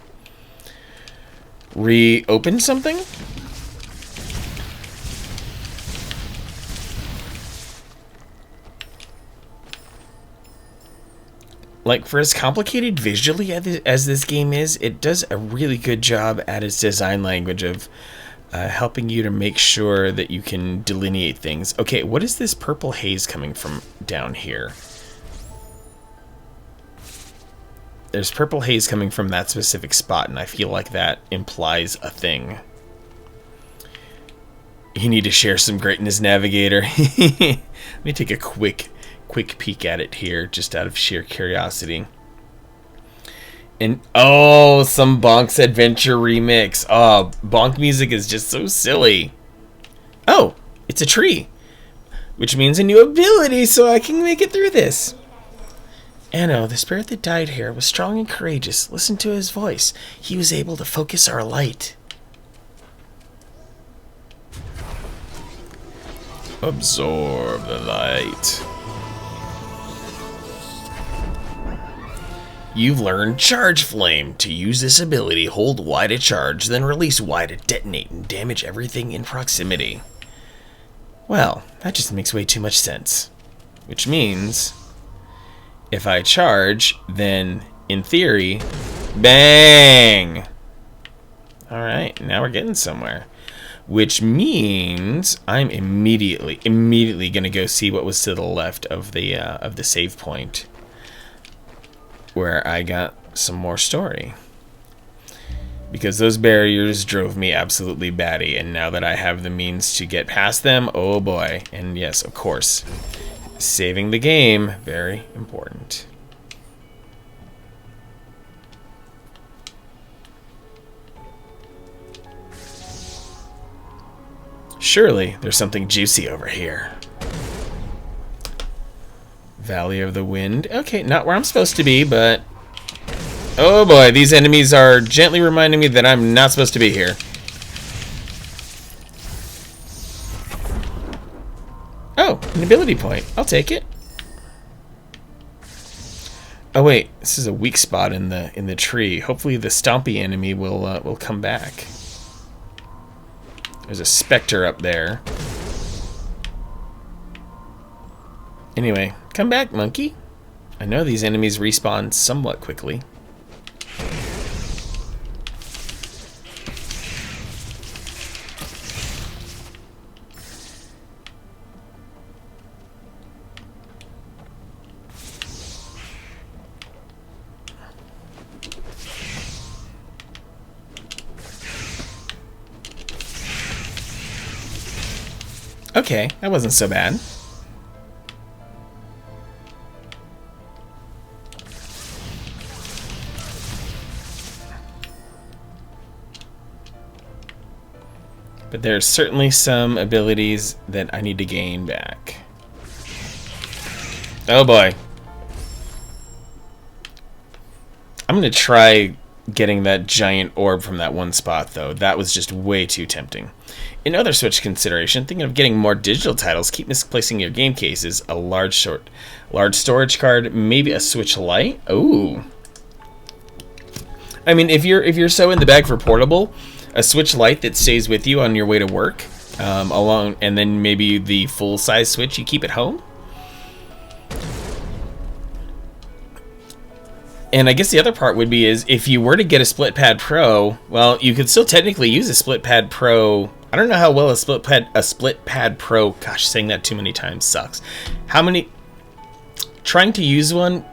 reopen something? Like, for as complicated visually as this game is, it does a really good job at its design language of helping you to make sure that you can delineate things. Okay, what is this purple haze coming from down here? There's purple haze coming from that specific spot, and I feel like that implies a thing. You need to share some greatness, Navigator. Let me take a quick peek at it here, just out of sheer curiosity. And oh, some Bonk's Adventure remix. Oh, Bonk music is just so silly. Oh, it's a tree, which means a new ability, so I can make it through this. Anno, the spirit that died here, was strong and courageous. Listen to his voice. He was able to focus our light. Absorb the light. You've learned Charge Flame. To use this ability, hold Y to charge, then release Y to detonate and damage everything in proximity. Well, that just makes way too much sense. Which means, if I charge, then, in theory, bang! Alright, now we're getting somewhere. Which means I'm immediately gonna go see what was to the left of the save point, where I got some more story. Because those barriers drove me absolutely batty, and now that I have the means to get past them, oh boy. And yes, of course, saving the game, very important. Surely, there's something juicy over here. Valley of the Wind. Okay, not where I'm supposed to be, but... oh boy, these enemies are gently reminding me that I'm not supposed to be here. Oh, an ability point. I'll take it. Oh wait, this is a weak spot in the tree. Hopefully the stompy enemy will come back. There's a specter up there. Anyway, come back, monkey. I know these enemies respawn somewhat quickly. Okay, that wasn't so bad. But there's certainly some abilities that I need to gain back. Oh boy. I'm gonna try getting that giant orb from that one spot, though. That was just way too tempting. In other Switch consideration, thinking of getting more digital titles, keep misplacing your game cases, a large storage card, maybe a Switch Lite. Ooh. I mean, if you're so in the bag for portable, a Switch Lite that stays with you on your way to work, along, and then maybe the full size Switch you keep at home. And I guess the other part would be is if you were to get a Split Pad Pro, well, you could still technically use a Split Pad Pro. I don't know how well a Split Pad Pro, gosh, saying that too many times sucks. Trying to use one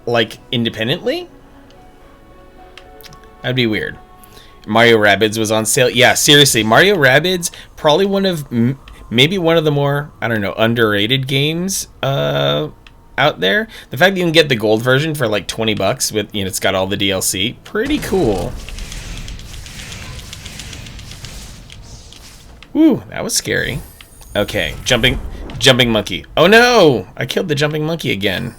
like independently? That'd be weird. Mario Rabbids was on sale. Yeah, seriously, Mario Rabbids, probably maybe one of the more, I don't know, underrated games out there. The fact that you can get the gold version for like $20 with, it's got all the DLC, pretty cool. Ooh, that was scary. Okay, jumping monkey. Oh no, I killed the jumping monkey again.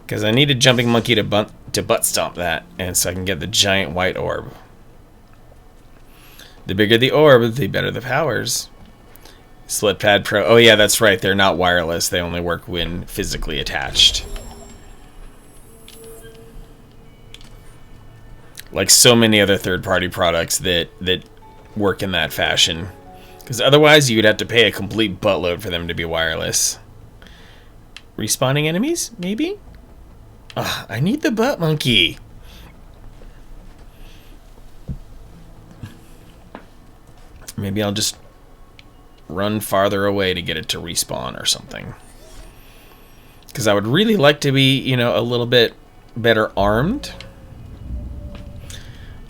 Because I needed jumping monkey to butt stomp that, and so I can get the giant white orb. The bigger the orb, the better the powers. Split Pad Pro. Oh yeah, that's right. They're not wireless. They only work when physically attached. Like so many other third-party products that work in that fashion. Because otherwise, you would have to pay a complete buttload for them to be wireless. Respawning enemies? Maybe? Ugh, I need the butt monkey. Maybe I'll just run farther away to get it to respawn or something. Because I would really like to be, a little bit better armed.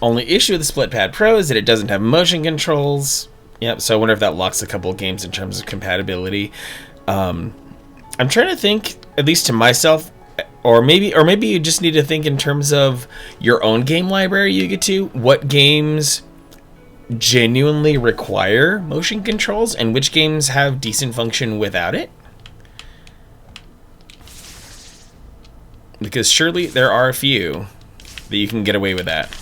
Only issue with the Split Pad Pro is that it doesn't have motion controls. Yep, so I wonder if that locks a couple of games in terms of compatibility. I'm trying to think, at least to myself, or maybe you just need to think in terms of your own game library you get to. What games genuinely require motion controls and which games have decent function without it? Because surely there are a few that you can get away with that.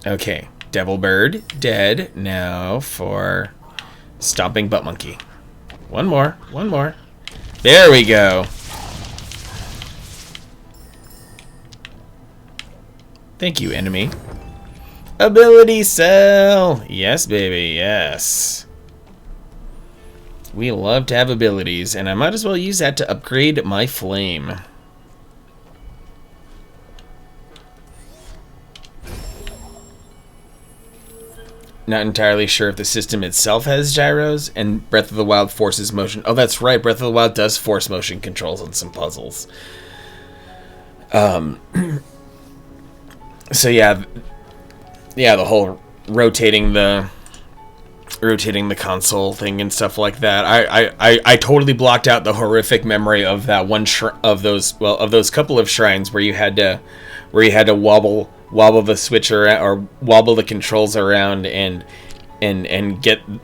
Okay, Devil Bird dead. Now for Stomping Butt Monkey. One more. There we go. Thank you, enemy. Ability cell. Yes, baby, yes. We love to have abilities, and I might as well use that to upgrade my flame. Not entirely sure if the system itself has gyros, and Breath of the Wild forces motion. Oh, that's right, Breath of the Wild does force motion controls on some puzzles. So yeah, the whole rotating the console thing and stuff like that. I totally blocked out the horrific memory of that one of those couple of shrines where you had to wobble the switch around, or wobble the controls around and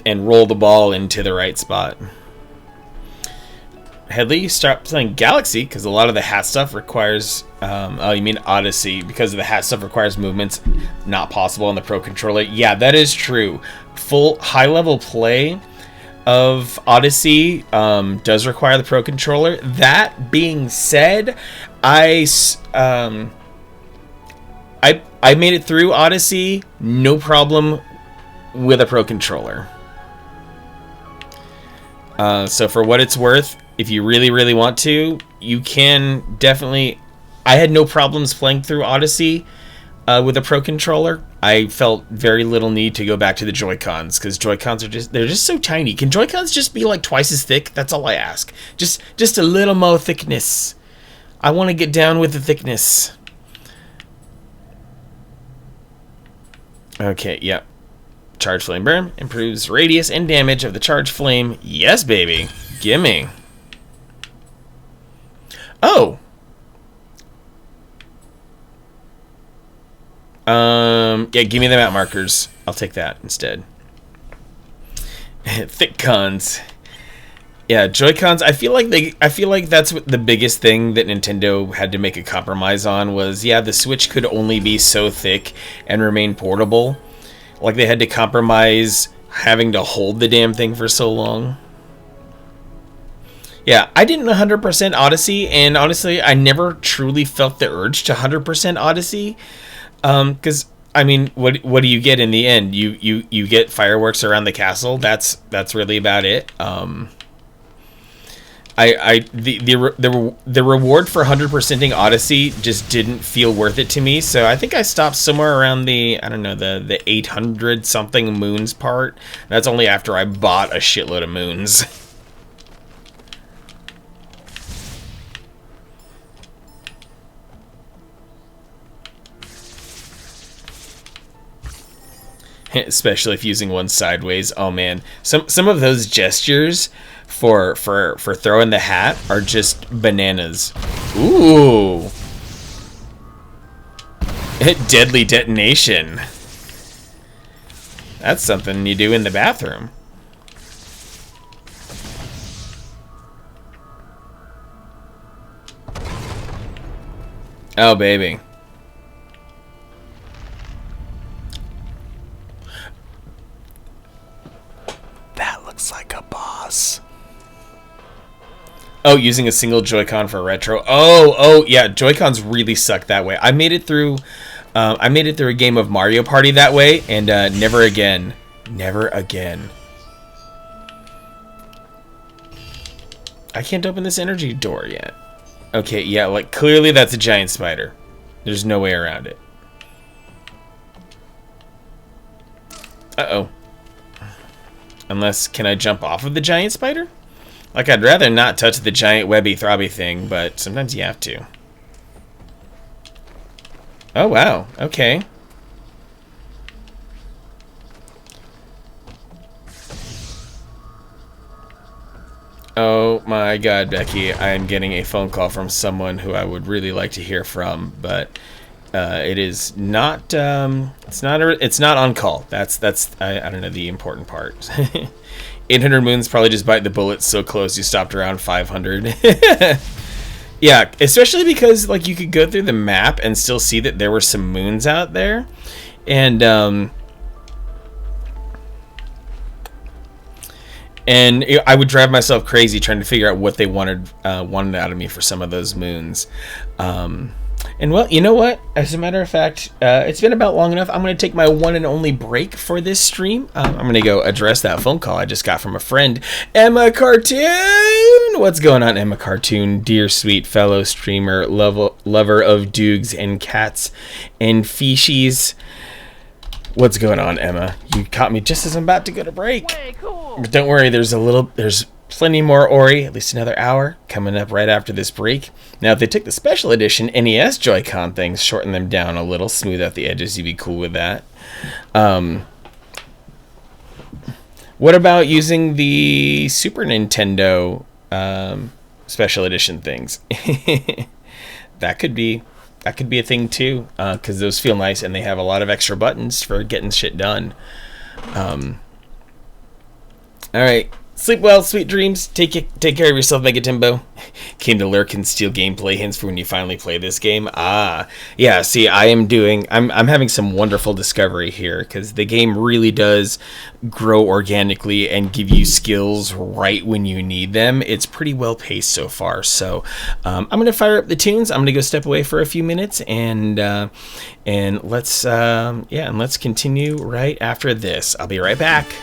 roll the ball into the right spot. Headley, start playing Galaxy because a lot of the hat stuff requires. Oh, you mean Odyssey? Because of the hat stuff requires movements not possible on the Pro Controller. Yeah, that is true. Full high-level play of Odyssey does require the Pro Controller. That being said, I made it through Odyssey, no problem with a Pro Controller. So for what it's worth, if you really, really want to, you can definitely. I had no problems playing through Odyssey with a Pro Controller. I felt very little need to go back to the Joy-Cons because Joy-Cons they're just so tiny. Can Joy-Cons just be like twice as thick? That's all I ask. Just a little more thickness. I want to get down with the thickness. Okay, yep. Charge Flame Burn improves radius and damage of the charge flame. Yes, baby. Gimme. Oh. Yeah, give me the map markers. I'll take that instead. Thick cons. Yeah, Joy-Cons. I feel like that's the biggest thing that Nintendo had to make a compromise on was, yeah, the Switch could only be so thick and remain portable. Like they had to compromise having to hold the damn thing for so long. Yeah, I didn't 100% Odyssey, and honestly, I never truly felt the urge to 100% Odyssey. Because I mean, what do you get in the end? You get fireworks around the castle. That's really about it. The reward for 100%ing Odyssey just didn't feel worth it to me, so I think I stopped somewhere around the, I don't know, the 800 something moons part. That's only after I bought a shitload of moons. Especially if using one sideways. Oh man, some of those gestures for throwing the hat are just bananas. Ooh. Deadly detonation. That's something you do in the bathroom. Oh baby. That looks like a boss. Oh, using a single Joy-Con for retro. Oh, yeah. Joy-Cons really suck that way. I made it through a game of Mario Party that way, and never again. Never again. I can't open this energy door yet. Okay, yeah, like clearly that's a giant spider. There's no way around it. Uh-oh. Unless, can I jump off of the giant spider? Like, I'd rather not touch the giant webby throbby thing, but sometimes you have to. Oh, wow. Okay. Oh my god, Becky, I am getting a phone call from someone who I would really like to hear from, but it is not, it's not on call. That's I don't know the important part. 800 moons probably just bite the bullet so close you stopped around 500. Yeah, especially because like you could go through the map and still see that there were some moons out there, and I would drive myself crazy trying to figure out what they wanted out of me for some of those moons. And well, you know what? As a matter of fact, it's been about long enough. I'm going to take my one and only break for this stream. I'm going to go address that phone call I just got from a friend, Emma Cartoon. What's going on, Emma Cartoon? Dear sweet fellow streamer, lover of doogs and cats and fishies. What's going on, Emma? You caught me just as I'm about to go to break. Way cool. But don't worry, there's plenty more Ori, at least another hour, coming up right after this break. Now, if they took the special edition NES Joy-Con things, shorten them down a little, smooth out the edges, you'd be cool with that. What about using the Super Nintendo special edition things? That could be a thing too, because those feel nice and they have a lot of extra buttons for getting shit done. All right. Sleep well, sweet dreams. Take care of yourself, Megatimbo. Came to lurk and steal gameplay hints for when you finally play this game. Yeah, see, I'm having some wonderful discovery here, because the game really does grow organically and give you skills right when you need them. It's pretty well paced so far, so I'm going to fire up the tunes. I'm going to go step away for a few minutes, and let's continue right after this. I'll be right back.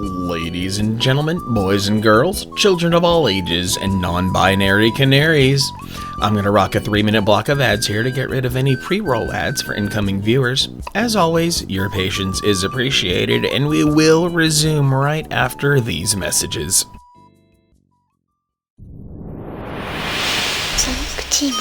Ladies and gentlemen, boys and girls, children of all ages, and non-binary canaries, I'm going to rock a 3-minute block of ads here to get rid of any pre-roll ads for incoming viewers. As always, your patience is appreciated, and we will resume right after these messages. Sonic Team.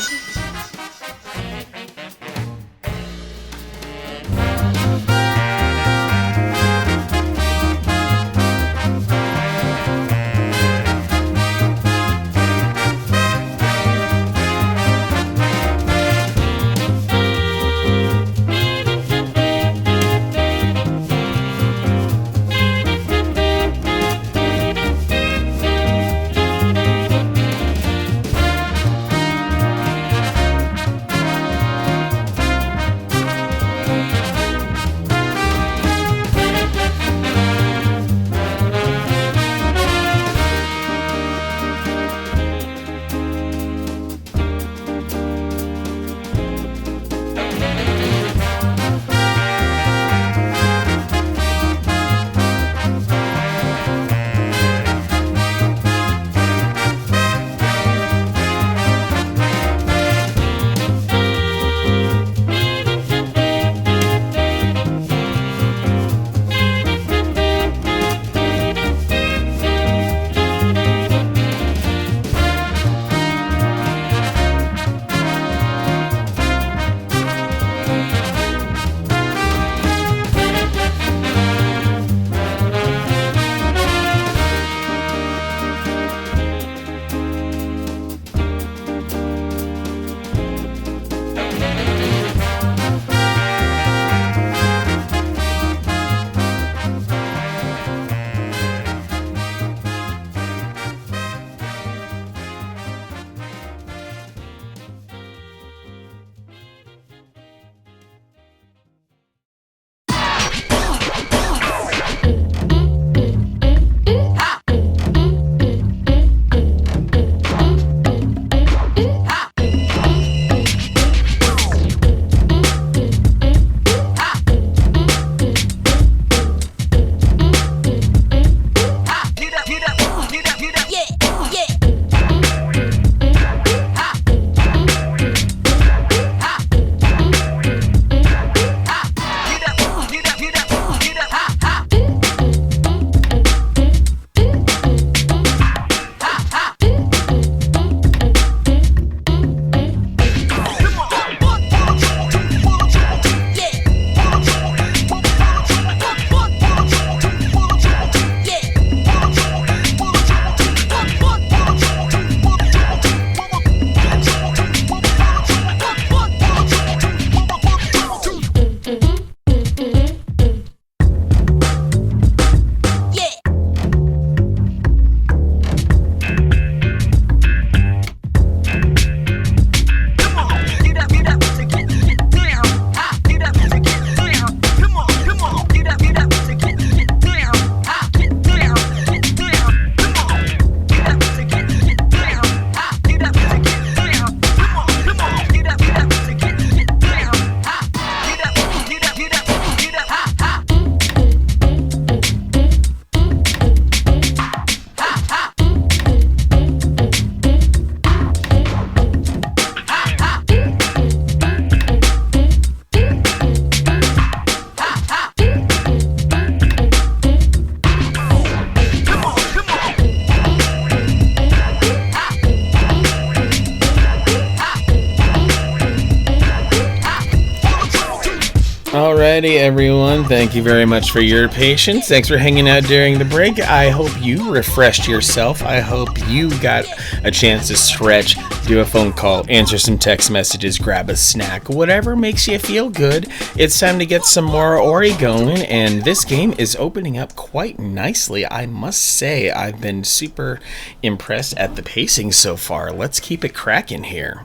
Alrighty, everyone. Thank you very much for your patience. Thanks for hanging out during the break. I hope you refreshed yourself. I hope you got a chance to stretch, do a phone call, answer some text messages, grab a snack, whatever makes you feel good. It's time to get some more Ori going, and this game is opening up quite nicely. I must say, I've been super impressed at the pacing so far. Let's keep it cracking here.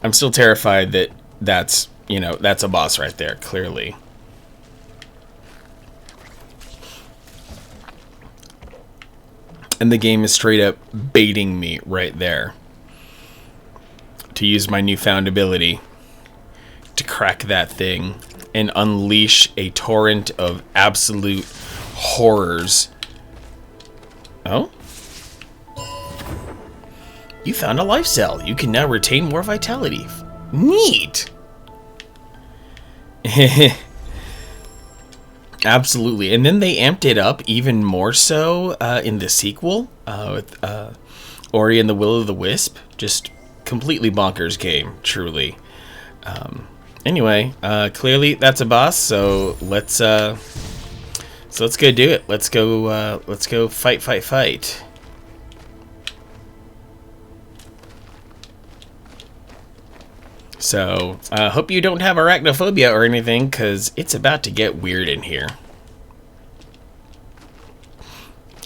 I'm still terrified that that's a boss right there, clearly. And the game is straight up baiting me right there to use my newfound ability to crack that thing and unleash a torrent of absolute horrors. Oh? You found a life cell. You can now retain more vitality. Neat! Absolutely. And then they amped it up even more so in the sequel with Ori and the Will of the Wisp. Just completely bonkers game, truly. Anyway, clearly that's a boss, so let's go do it. Let's go fight. So, hope you don't have arachnophobia or anything, because it's about to get weird in here.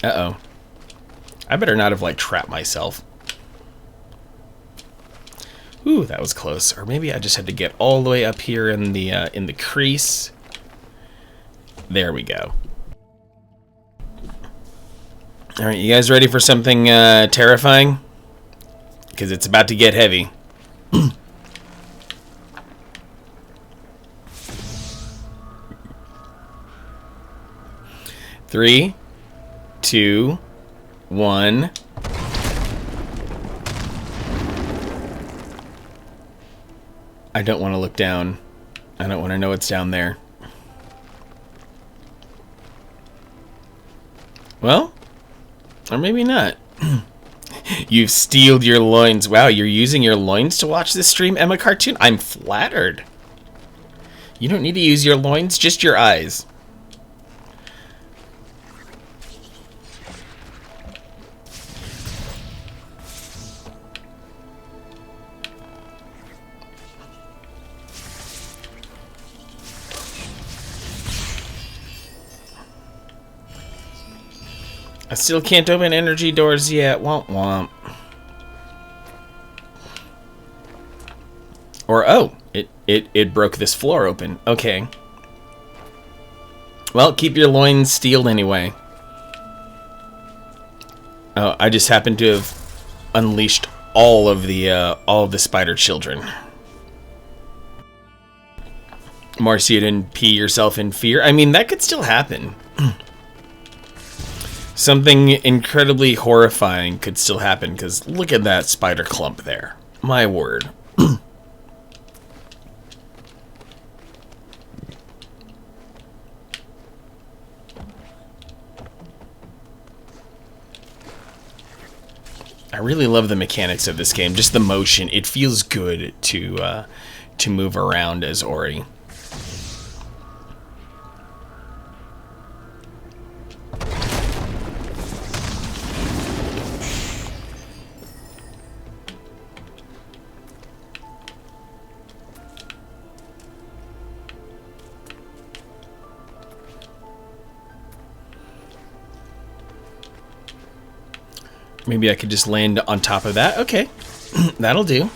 Uh-oh. I better not have, trapped myself. Ooh, that was close. Or maybe I just had to get all the way up here in the crease. There we go. Alright, you guys ready for something terrifying? Because it's about to get heavy. 3, 2, 1. I don't want to look down. I don't want to know what's down there. Well, or maybe not. You've steeled your loins. Wow, you're using your loins to watch this stream, Emma Cartoon? I'm flattered. You don't need to use your loins, just your eyes. I still can't open energy doors yet. Womp womp. Or, oh, it broke this floor open. Okay. Well, keep your loins steeled anyway. Oh, I just happened to have unleashed all of the spider children. Marcy, you didn't pee yourself in fear? I mean, that could still happen. Something incredibly horrifying could still happen, because look at that spider clump there. My word. I really love the mechanics of this game, just the motion. It feels good to move around as Ori. Maybe I could just land on top of that. Okay, that'll do.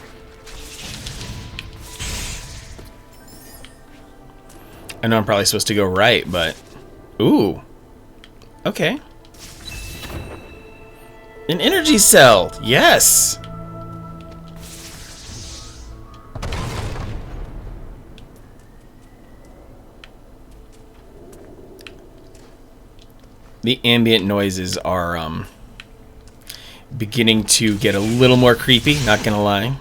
I know I'm probably supposed to go right, but... Ooh. Okay. An energy cell! Yes! The ambient noises are, beginning to get a little more creepy, not gonna lie.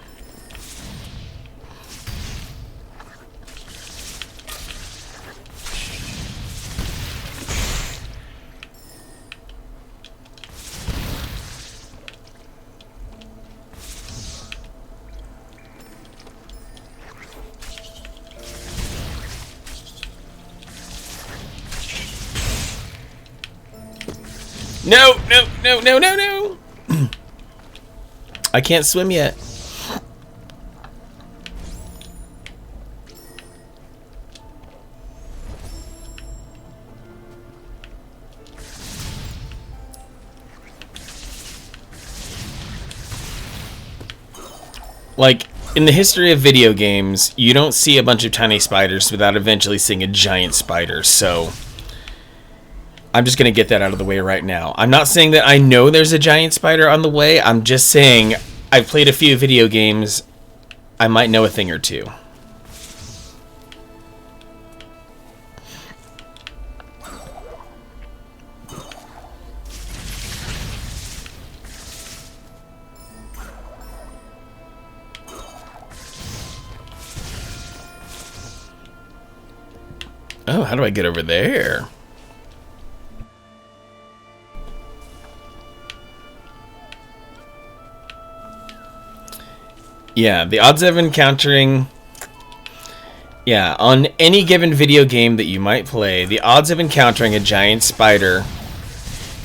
No, no, no, no, no, no. I can't swim yet. Like, in the history of video games, you don't see a bunch of tiny spiders without eventually seeing a giant spider, so I'm just going to get that out of the way right now. I'm not saying that I know there's a giant spider on the way, I'm just saying I've played a few video games, I might know a thing or two. Oh, how do I get over there? Yeah, the odds of encountering... Yeah, on any given video game that you might play, the odds of encountering a giant spider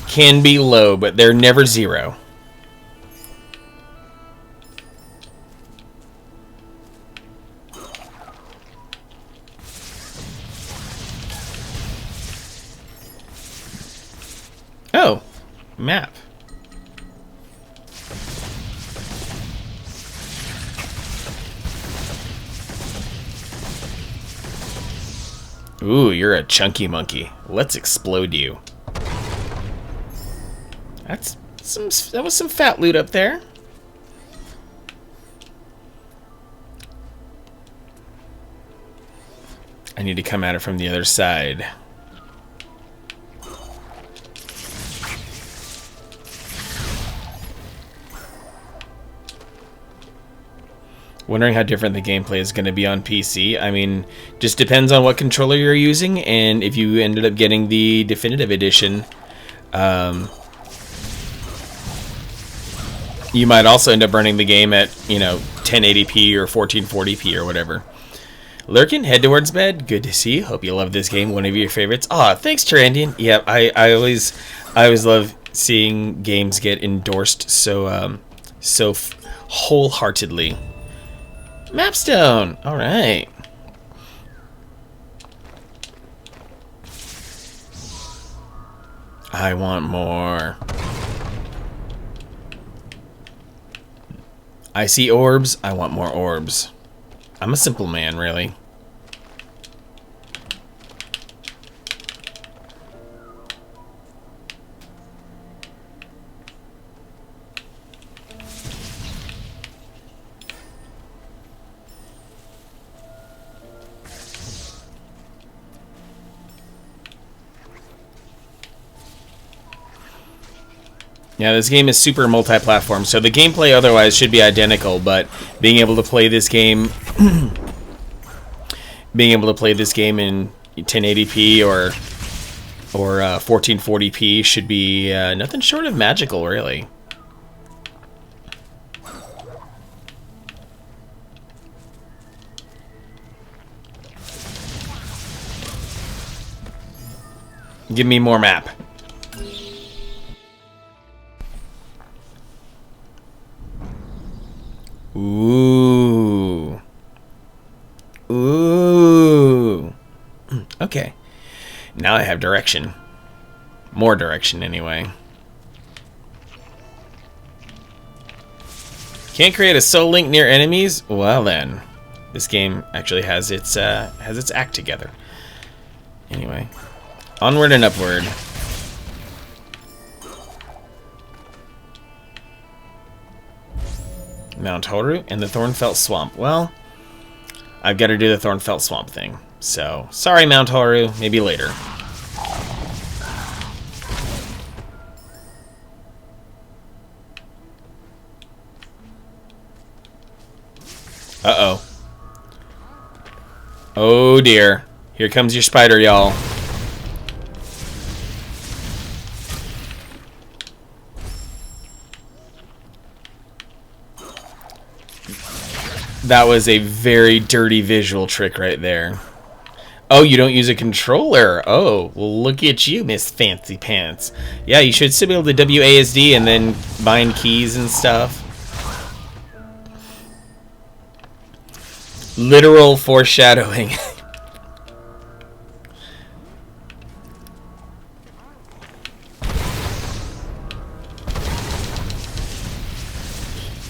can be low, but they're never zero. Oh, map. Ooh, you're a chunky monkey. Let's explode you. That was some fat loot up there. I need to come at it from the other side. Wondering how different the gameplay is going to be on PC. I mean, just depends on what controller you're using, and if you ended up getting the definitive edition, you might also end up running the game at, you know, 1080p or 1440p or whatever. Lurkin, head towards bed. Good to see you. Hope you love this game. One of your favorites. Aw, thanks, Tyrandian. Yeah, I always love seeing games get endorsed so wholeheartedly. Mapstone! Alright. I want more. I see orbs. I want more orbs. I'm a simple man, really. Yeah, this game is super multi-platform, so the gameplay otherwise should be identical, but being able to play this game in 1080p or 1440p should be nothing short of magical, really. Give me more map. Ooh. Ooh. Okay. Now I have direction. More direction, anyway. Can't create a soul link near enemies? Well then. This game actually has its act together. Anyway. Onward and upward. Mount Horu and the Thornfelt Swamp. Well, I've got to do the Thornfelt Swamp thing. So, sorry Mount Horu, maybe later. Uh-oh. Oh dear. Here comes your spider, y'all. That was a very dirty visual trick right there. Oh, you don't use a controller. Oh, well, look at you, Miss Fancy Pants. Yeah, you should still be able to WASD and then bind keys and stuff. Literal foreshadowing.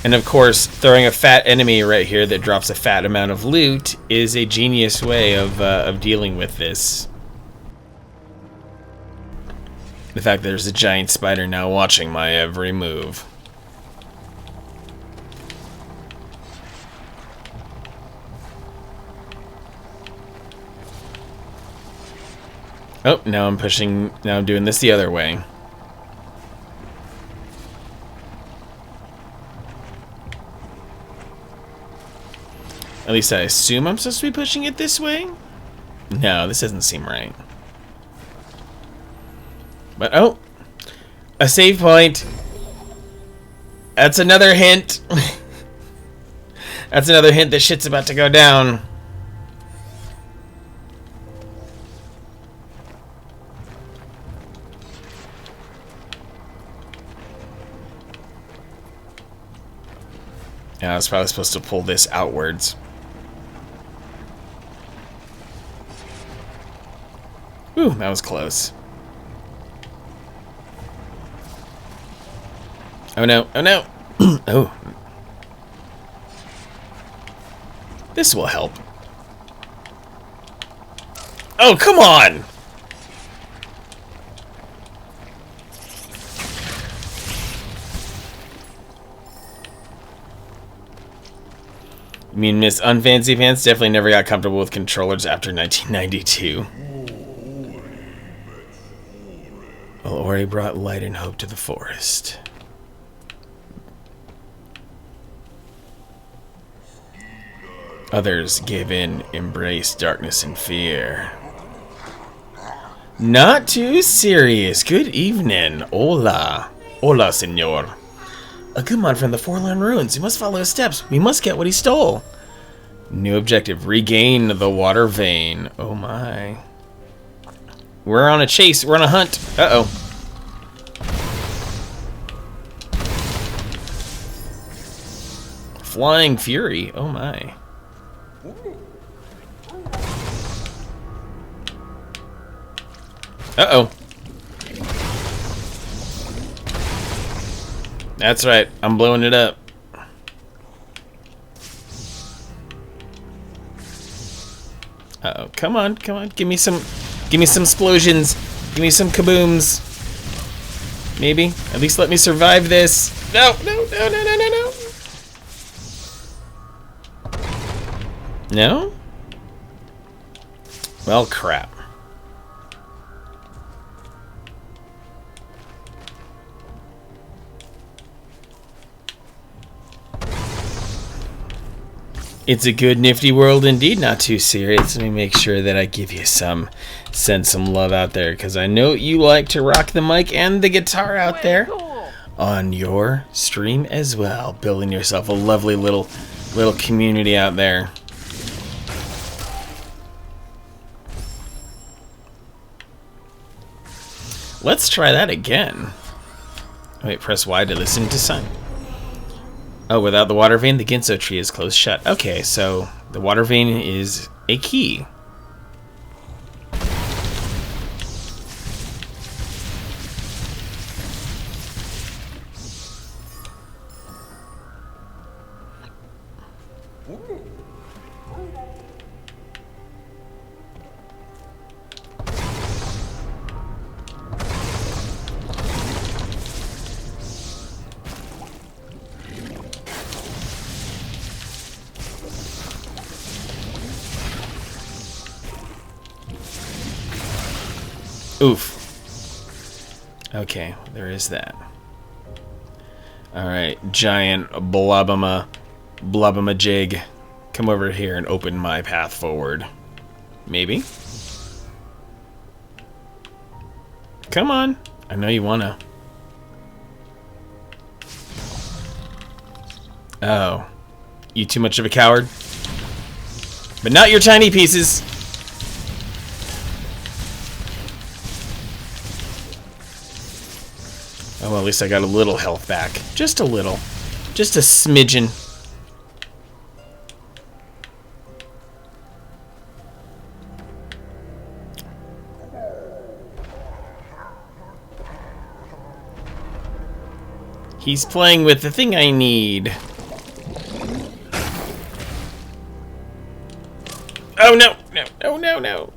And of course, throwing a fat enemy right here that drops a fat amount of loot is a genius way of dealing with this. The fact that there's a giant spider now watching my every move. Oh, now I'm pushing, now I'm doing this the other way. At least I assume I'm supposed to be pushing it this way? No, this doesn't seem right. But, oh! A save point! That's another hint! That's another hint that shit's about to go down. Yeah, I was probably supposed to pull this outwards. Ooh, that was close. Oh no, oh no! Oh. This will help. Oh, come on! I mean, Miss Unfancy Pants definitely never got comfortable with controllers after 1992. Well, Ori brought light and hope to the forest. Others gave in, embraced darkness and fear. Not too serious. Good evening. Hola. Hola, senor. A good man from the Forlorn Ruins. We must follow his steps. We must get what he stole. New objective. Regain the water vein. Oh my. We're on a chase. We're on a hunt. Uh-oh. Flying Fury. Oh my. Uh-oh. That's right. I'm blowing it up. Uh-oh. Come on, come on. Give me some explosions. Give me some kabooms. Maybe. At least let me survive this. No, no, no, no, no, no, no. No? Well, crap. It's a good nifty world indeed, not too serious. Let me make sure that I give you send some love out there, because I know you like to rock the mic and the guitar out there Cool. on your stream as well. Building yourself a lovely little community out there. Let's try that again. Wait, press Y to listen to sign. Oh, without the water vein, the Ginso tree is closed shut. Okay, so the water vein is a key. Oof. Okay, there is that. Alright, giant blobama jig. Come over here and open my path forward. Maybe? Come on. I know you wanna. Oh. You too much of a coward? But not your tiny pieces. Well, at least I got a little health back. Just a little. Just a smidgen. He's playing with the thing I need. Oh no, no, no, no, no.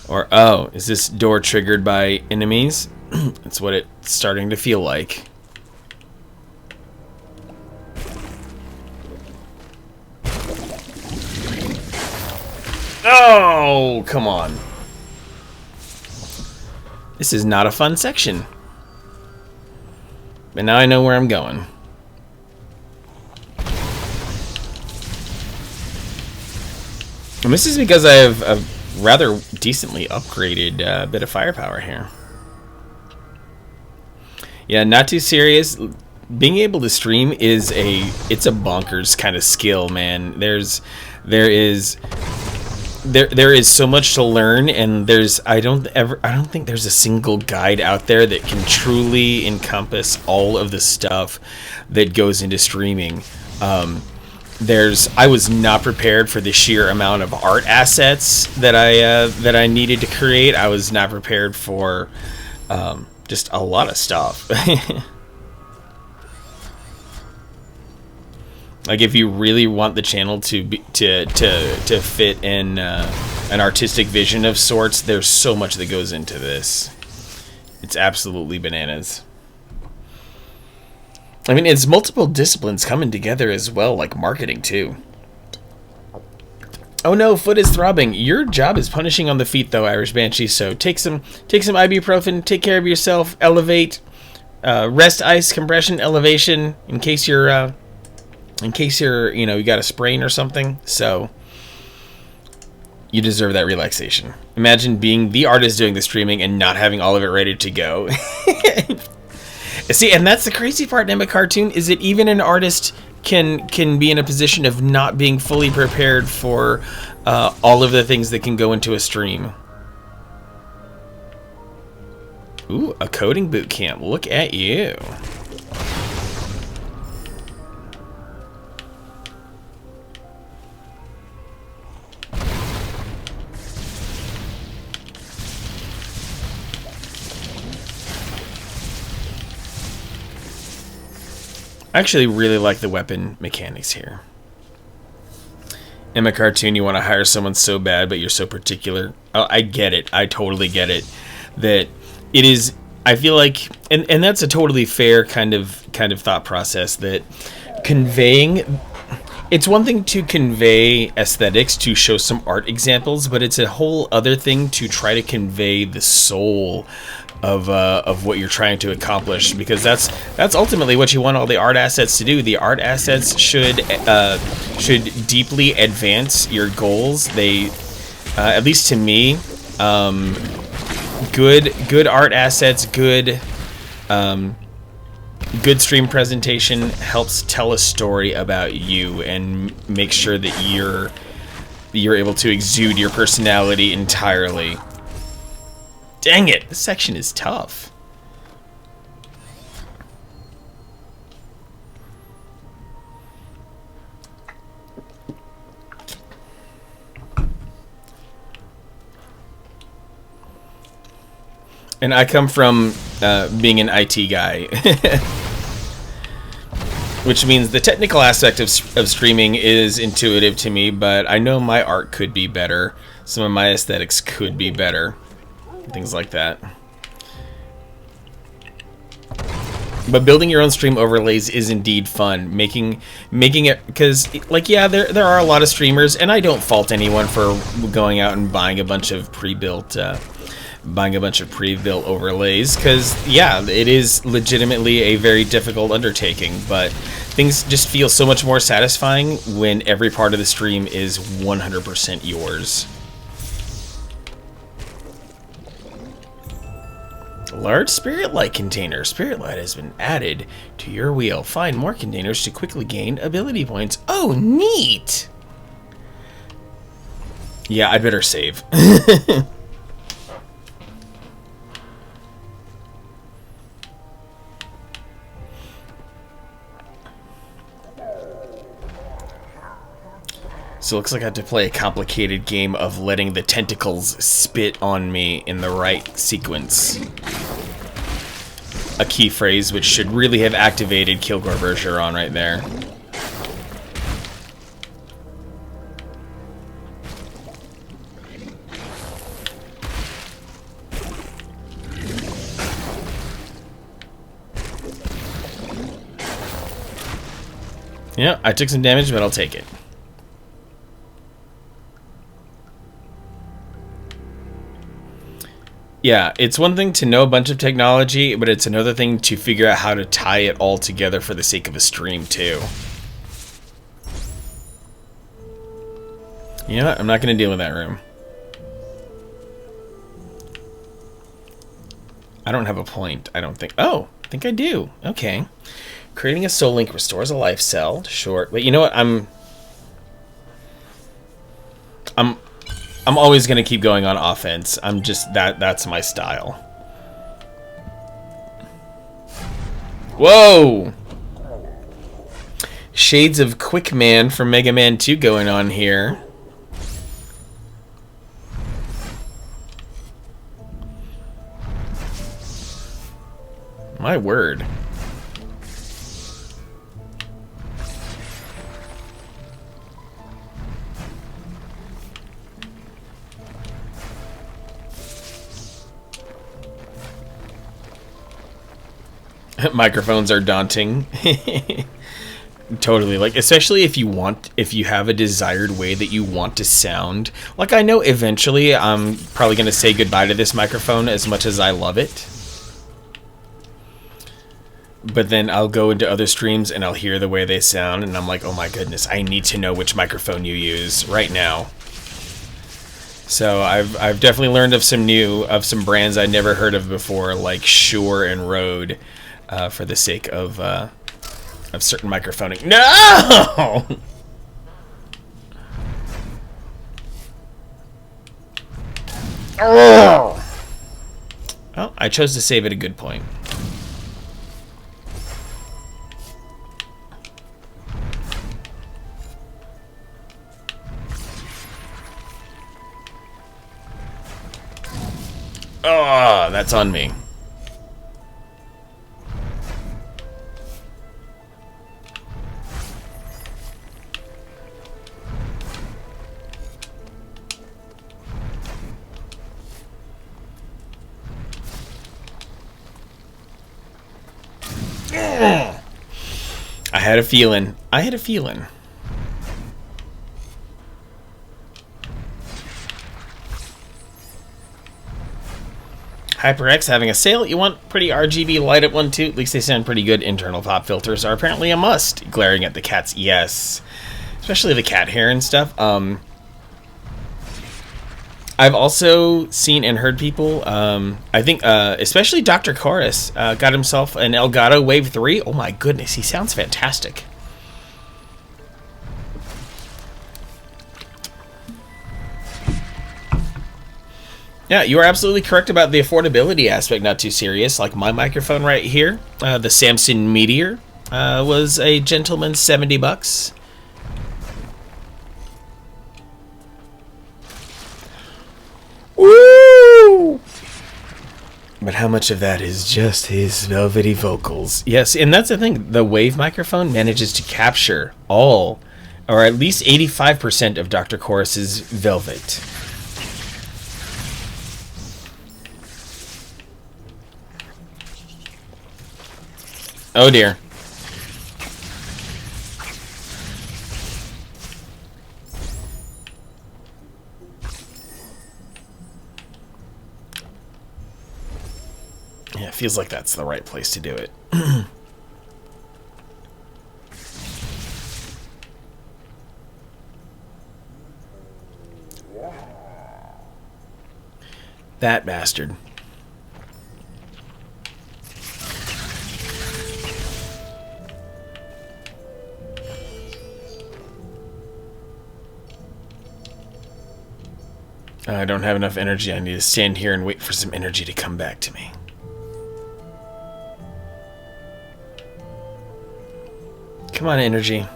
Or, oh, is this door triggered by enemies? That's what it's starting to feel like. Oh, come on. This is not a fun section. But now I know where I'm going. And this is because I have a rather decently upgraded bit of firepower here. Yeah, not too serious. Being able to stream is it's a bonkers kind of skill, man. There is so much to learn, and I don't think there's a single guide out there that can truly encompass all of the stuff that goes into streaming. I was not prepared for the sheer amount of art assets that I needed to create. I was not prepared for just a lot of stuff. Like, if you really want the channel to fit in an artistic vision of sorts, there's so much that goes into this. It's absolutely bananas. I mean, it's multiple disciplines coming together as well, like marketing too. Oh no, foot is throbbing. Your job is punishing on the feet, though, Irish Banshee. So take some ibuprofen. Take care of yourself. Elevate, rest, ice, compression, elevation. In case you're you got a sprain or something. So you deserve that relaxation. Imagine being the artist doing the streaming and not having all of it ready to go. See, and that's the crazy part in Emma Cartoon, is that even an artist can be in a position of not being fully prepared for all of the things that can go into a stream. Ooh, a coding boot camp. Look at you. I actually really like the weapon mechanics here. In a cartoon, you want to hire someone so bad, but you're so particular. Oh, I get it. I totally get it. That it is. I feel like, and that's a totally fair kind of thought process. That conveying. It's one thing to convey aesthetics, to show some art examples, but it's a whole other thing to try to convey the soul of what you're trying to accomplish, because that's ultimately what you want all the art assets to do. The art assets should deeply advance your goals. They, at least to me, good art assets, good stream presentation helps tell a story about you and make sure that you're able to exude your personality entirely. Dang it, this section is tough. And I come from being an IT guy. Which means the technical aspect of streaming is intuitive to me, but I know my art could be better. Some of my aesthetics could be better. Things like that. But building your own stream overlays is indeed fun. Making it, because, like, yeah, there are a lot of streamers, and I don't fault anyone for going out and buying a bunch of pre-built overlays, because, yeah, it is legitimately a very difficult undertaking, but things just feel so much more satisfying when every part of the stream is 100% yours. Large Spirit Light container. Spirit Light has been added to your wheel. Find more containers to quickly gain ability points. Oh, neat! Yeah, I'd better save. So it looks like I have to play a complicated game of letting the tentacles spit on me in the right sequence. A key phrase which should really have activated Kilgore Bergeron right there. Yeah, I took some damage, but I'll take it. Yeah, it's one thing to know a bunch of technology, but it's another thing to figure out how to tie it all together for the sake of a stream, too. You know what? I'm not going to deal with that room. I don't have a point, I don't think. Oh, I think I do. Okay. Creating a soul link restores a life cell. Short. But you know what? I'm always going to keep going on offense. I'm just that's my style. Whoa! Shades of Quick Man from Mega Man 2 going on here. My word. Microphones are daunting. Totally, like, especially if you have a desired way that you want to sound. Like, I know eventually I'm probably going to say goodbye to this microphone as much as I love it. But then I'll go into other streams and I'll hear the way they sound and I'm like, oh my goodness, I need to know which microphone you use right now. So I've definitely learned of some brands I'd never heard of before, like Shure and Rode. For the sake of certain microphoning. No! Oh, I chose to save at a good point. Oh, that's on me. I had a feeling. HyperX having a sale. You want pretty RGB light at one too? At least they sound pretty good. Internal pop filters are apparently a must. Glaring at the cats, yes. Especially the cat hair and stuff. I've also seen and heard people, I think, especially Dr. Chorus, got himself an Elgato Wave 3. Oh my goodness, he sounds fantastic. Yeah, you are absolutely correct about the affordability aspect, not too serious. Like my microphone right here, the Samson Meteor, was a gentleman's $70. Woo! But how much of that is just his velvety vocals? Yes, and that's the thing. The Wave microphone manages to capture all, or at least 85% of Dr. Chorus's velvet. Oh dear. Yeah, it feels like that's the right place to do it. That bastard. I don't have enough energy. I need to stand here and wait for some energy to come back to me. Come on, energy.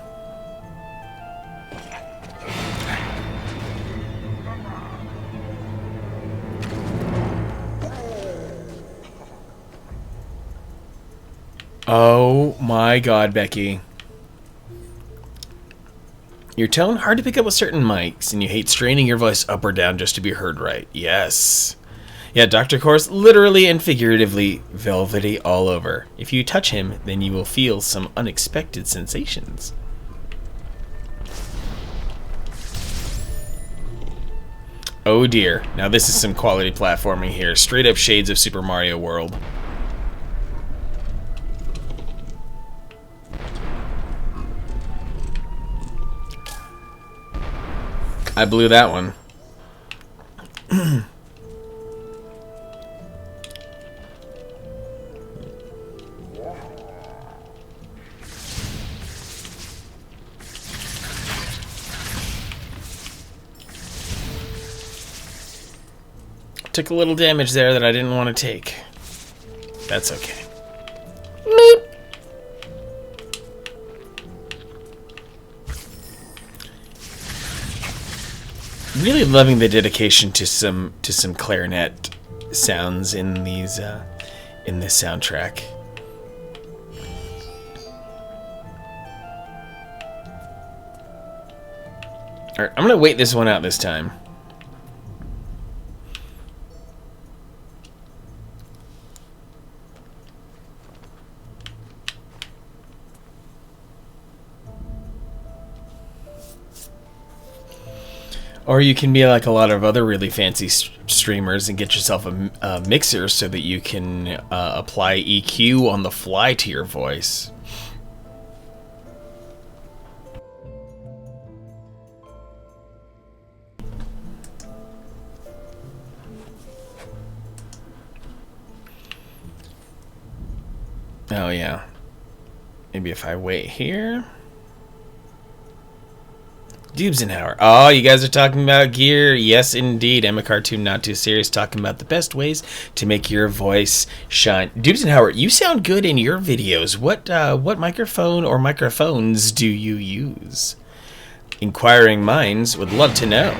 Oh my god, Becky. Your tone hard to pick up with certain mics, and you hate straining your voice up or down just to be heard right. Yes. Yeah, Dr. Course, literally and figuratively, velvety all over. If you touch him, then you will feel some unexpected sensations. Oh dear. Now this is some quality platforming here. Straight up shades of Super Mario World. I blew that one. Took a little damage there that I didn't want to take. That's okay. Meep. Really loving the dedication to some clarinet sounds in these in this soundtrack. All right, I'm gonna wait this one out this time. Or you can be like a lot of other really fancy streamers and get yourself a mixer so that you can apply EQ on the fly to your voice. Oh yeah. Maybe if I wait here. Dubsenhauer. Oh, you guys are talking about gear. Yes, indeed. Emma Cartoon Not Too Serious talking about the best ways to make your voice shine. Dubsenhauer, you sound good in your videos. What microphone or microphones do you use? Inquiring minds would love to know.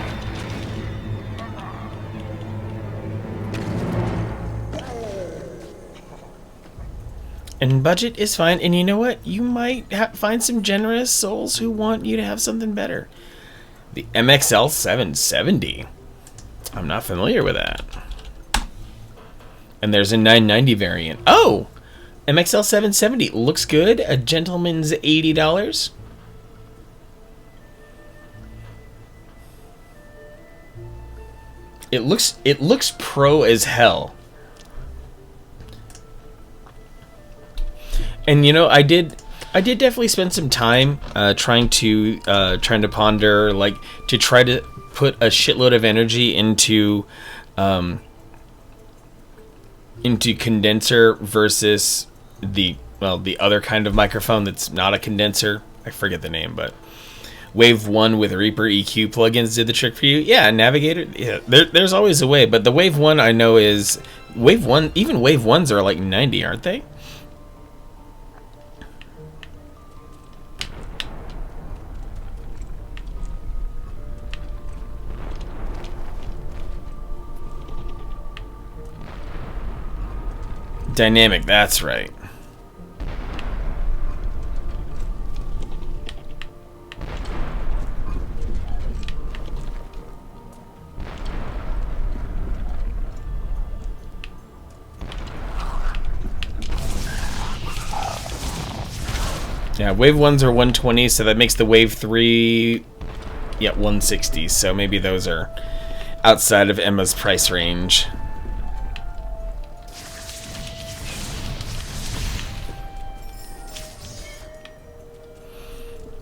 And budget is fine. And you know what? You might find some generous souls who want you to have something better. The MXL 770. I'm not familiar with that. And there's a 990 variant. Oh! MXL 770 looks good. A gentleman's $80. It looks pro as hell. And you know, I did definitely spend some time trying to ponder, like, to try to put a shitload of energy into condenser versus the other kind of microphone that's not a condenser. I forget the name, but Wave 1 with Reaper EQ plugins did the trick for you. Yeah, Navigator. Yeah, there's always a way, but the Wave 1 I know is Wave 1. Even Wave 1s are like 90, aren't they? Dynamic, that's right. Yeah, Wave 1s are 120, so that makes the Wave 3, yeah, 160. So maybe those are outside of Emma's price range.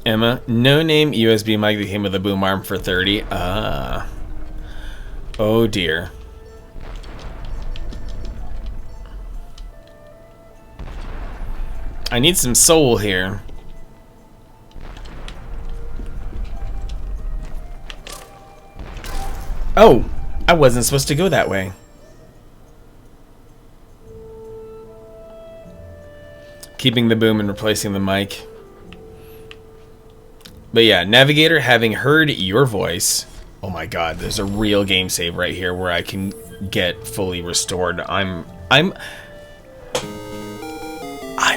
Emma, no-name USB mic that came with a boom arm for 30. Ah. Oh dear. I need some soul here. Oh, I wasn't supposed to go that way. Keeping the boom and replacing the mic. But yeah, Navigator, having heard your voice... Oh my god, there's a real game save right here where I can get fully restored. I'm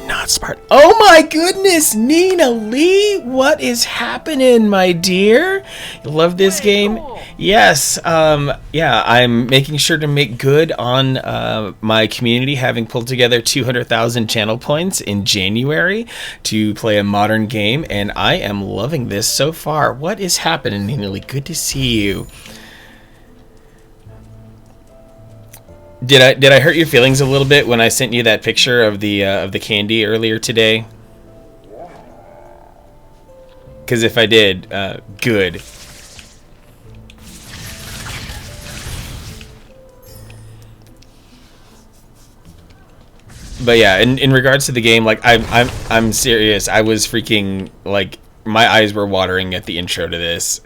not smart. Oh my goodness, Nina Lee, what is happening, my dear? You love this game? Cool. Yes, yeah, I'm making sure to make good on my community, having pulled together 200,000 channel points in January to play a modern game, and I am loving this so far. What is happening, Nina Lee? Good to see you. Did I hurt your feelings a little bit when I sent you that picture of the candy earlier today? Because if I did, good. But yeah, in regards to the game, like I'm serious. I was freaking like my eyes were watering at the intro to this.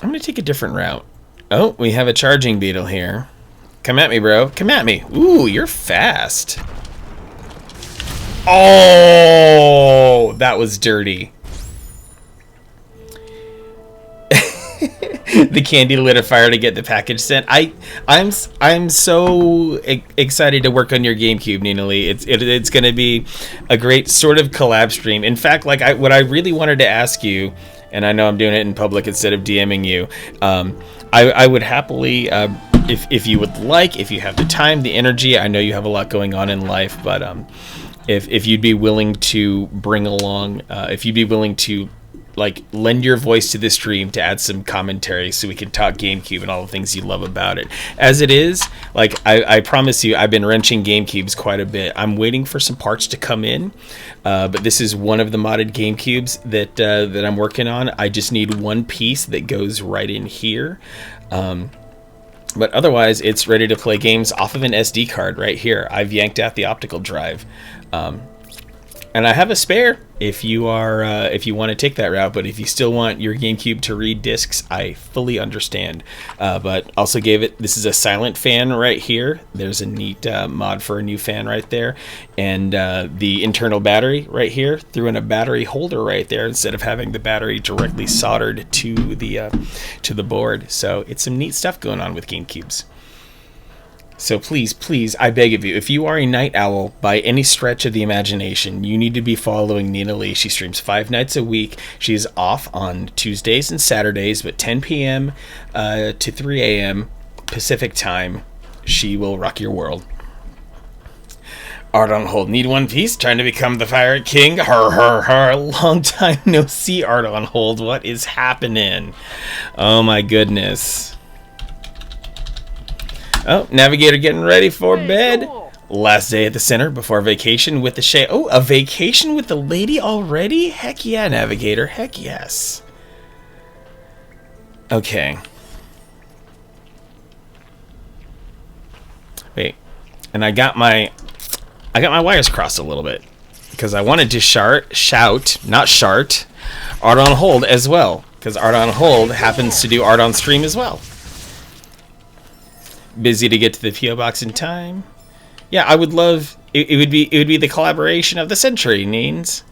I'm gonna take a different route. Oh, we have a charging beetle here. Come at me, bro. Come at me. Ooh, you're fast. Oh, that was dirty. The candy lit a fire to get the package sent. I'm so excited to work on your GameCube, Nina Lee. It's going to be a great sort of collab stream. In fact, like what I really wanted to ask you, and I know I'm doing it in public instead of DMing you. I would happily, if you would like, if you have the time, the energy. I know you have a lot going on in life, but if you'd be willing to bring along, if you'd be willing to like lend your voice to this stream to add some commentary so we can talk GameCube and all the things you love about it. As it is, like I promise you, I've been wrenching GameCubes quite a bit. I'm waiting for some parts to come in, but this is one of the modded GameCubes that I'm working on. I just need one piece that goes right in here. But otherwise, it's ready to play games off of an SD card right here. I've yanked out the optical drive. And I have a spare if you are if you want to take that route. But if you still want your GameCube to read discs, I fully understand. But also gave it, this is a silent fan right here. There's a neat mod for a new fan right there. And the internal battery right here, threw in a battery holder right there instead of having the battery directly soldered to the board. So it's some neat stuff going on with GameCubes. So please, please, I beg of you, if you are a night owl by any stretch of the imagination, you need to be following Nina Lee. She streams 5 nights a week. She's off on Tuesdays and Saturdays, but 10 p.m. To 3 a.m. Pacific time, she will rock your world. Art on hold. Need one piece? Trying to become the Pirate King? Her. Long time no see, Art on hold. What is happening? Oh my goodness. Oh, Navigator getting ready for bed. Cool. Last day at the center before vacation with the Shay. Oh, a vacation with the lady already? Heck yeah, Navigator. Heck yes. Okay. Wait. And I got my wires crossed a little bit because I wanted to shout, not shart, Art on hold as well, because Art on hold happens to do Art on stream as well. Busy to get to the PO box in time. Yeah, I would love it would be the collaboration of the century, Neens.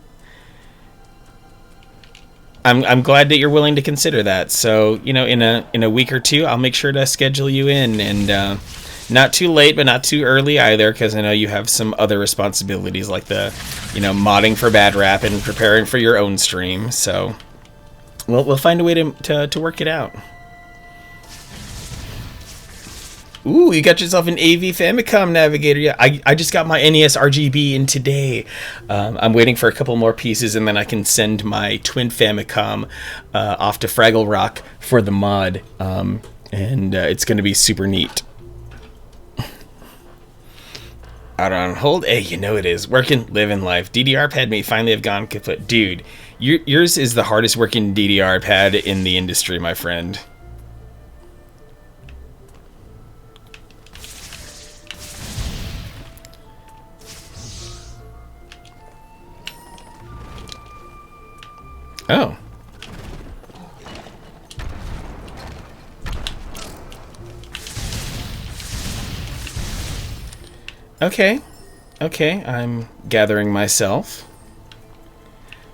I'm glad that you're willing to consider that. So, you know, in a week or two, I'll make sure to schedule you in, and not too late but not too early either, because I know you have some other responsibilities like the, you know, modding for Bad Rap and preparing for your own stream. So we'll find a way to work it out. Ooh, you got yourself an AV Famicom Navigator. Yeah, I just got my NES RGB in today. I'm waiting for a couple more pieces, and then I can send my twin Famicom off to Fraggle Rock for the mod. And it's going to be super neat. Out on hold? Hey, you know it is. Working, living life. DDR pad may finally have gone kaput. Dude, yours is the hardest working DDR pad in the industry, my friend. Oh. Okay. Okay, I'm gathering myself.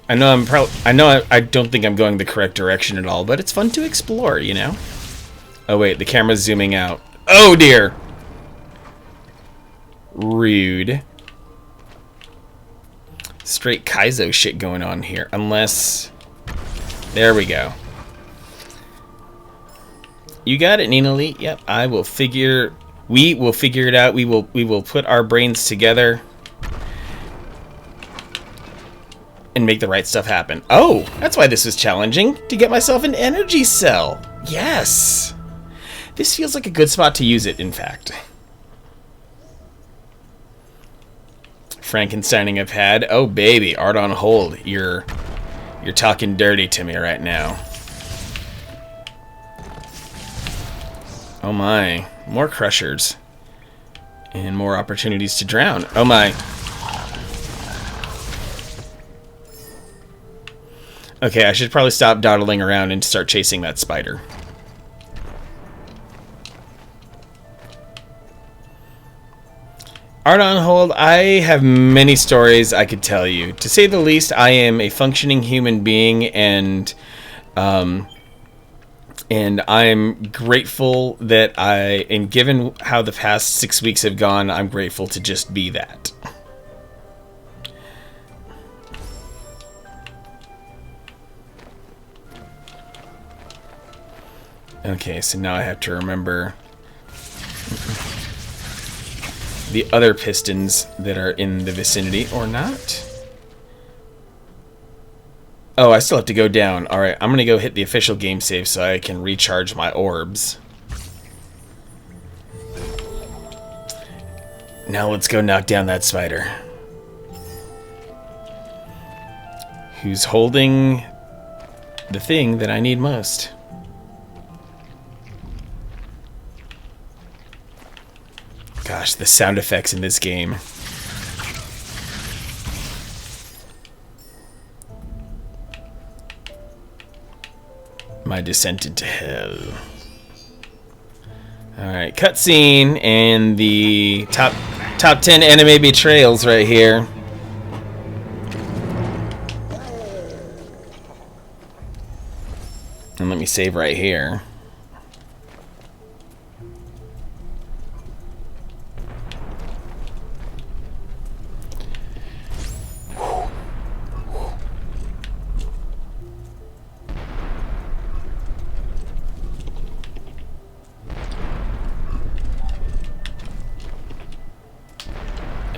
I know I don't think I'm going the correct direction at all, but it's fun to explore, you know? Oh wait, the camera's zooming out. Oh dear! Rude. Straight Kaizo shit going on here. Unless... There we go. You got it, Nina Lee. Yep, I will figure... We will figure it out. We will put our brains together and make the right stuff happen. Oh, that's why this was challenging. To get myself an energy cell. Yes. This feels like a good spot to use it, in fact. Frankensteining a pad. Oh, baby. Art on hold. You're talking dirty to me right now. Oh my. More crushers. And more opportunities to drown. Oh my. Okay, I should probably stop dawdling around and start chasing that spider. Art on hold. I have many stories I could tell you. To say the least, I am a functioning human being, and I'm grateful that and given how the past 6 weeks have gone, I'm grateful to just be that. Okay, so now I have to remember the other pistons that are in the vicinity, or not. Oh, I still have to go down. Alright, I'm gonna go hit the official game save so I can recharge my orbs. Now let's go knock down that spider. Who's holding the thing that I need most? Gosh, the sound effects in this game. My descent into hell. Alright, cutscene and the top 10 anime betrayals right here. And let me save right here.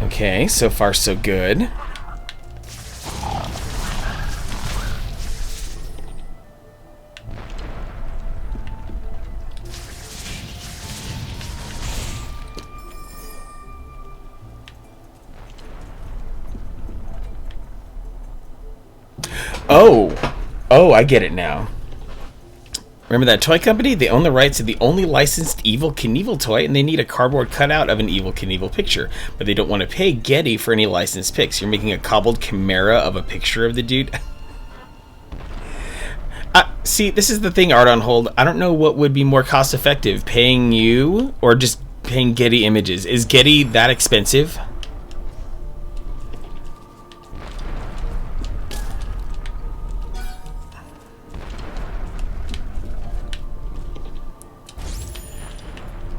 Okay, so far so good. Oh, I get it now. Remember that toy company? They own the rights to the only licensed Evel Knievel toy, and they need a cardboard cutout of an Evel Knievel picture. But they don't want to pay Getty for any licensed pics. You're making a cobbled chimera of a picture of the dude. See, this is the thing, Art on hold. I don't know what would be more cost effective, paying you or just paying Getty Images. Is Getty that expensive?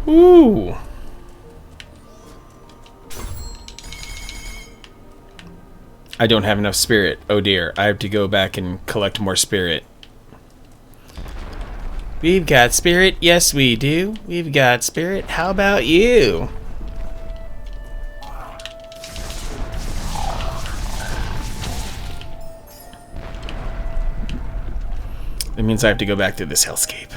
Ooh. I don't have enough spirit. Oh dear. I have to go back and collect more spirit. We've got spirit. Yes, we do. We've got spirit. How about you? That means I have to go back to this hellscape.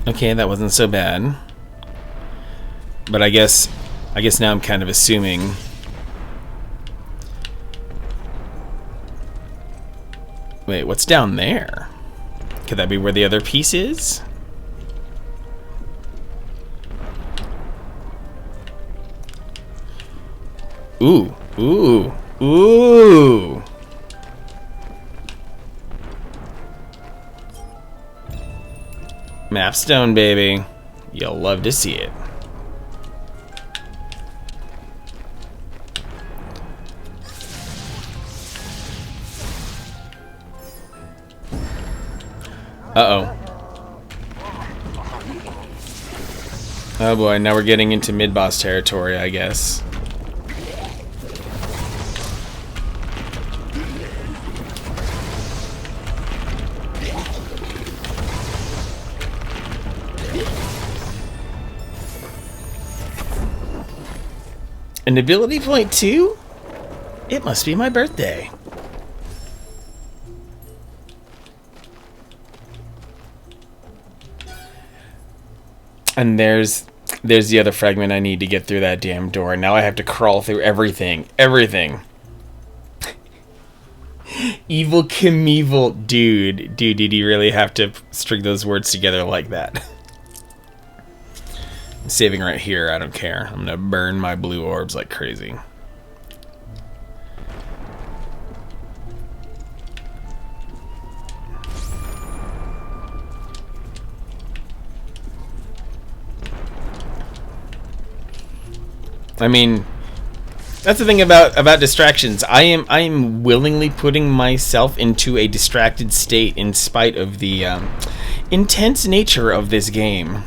Okay, that wasn't so bad. But I guess now I'm kind of assuming. Wait, what's down there? Could that be where the other piece is? Ooh, ooh, ooh. Mapstone, baby. You'll love to see it. Uh-oh. Oh boy, now we're getting into mid-boss territory, I guess. An ability point 2? It must be my birthday. And there's the other fragment I need to get through that damn door. Now I have to crawl through everything. Everything. Evil Knievel. Dude, did you really have to string those words together like that? I'm saving right here. I don't care. I'm gonna burn my blue orbs like crazy. I mean, that's the thing about distractions. I am willingly putting myself into a distracted state in spite of the intense nature of this game.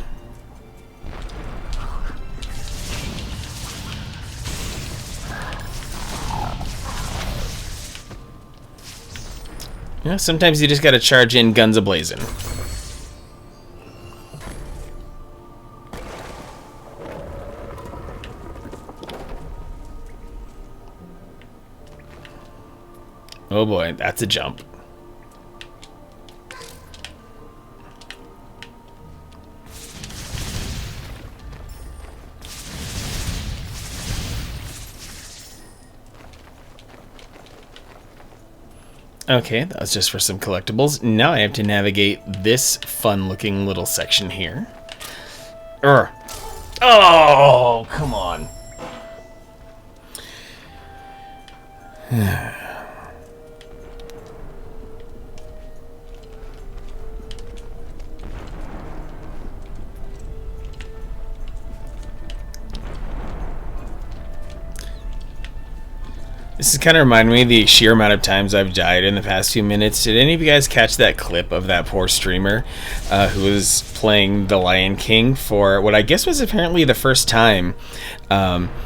Yeah, sometimes you just gotta charge in guns a-blazing. Oh boy, that's a jump. Okay, that was just for some collectibles. Now I have to navigate this fun-looking little section here. Oh, come on. This is kind of reminding me of the sheer amount of times I've died in the past few minutes. Did any of you guys catch that clip of that poor streamer who was playing The Lion King for what I guess was apparently the first time?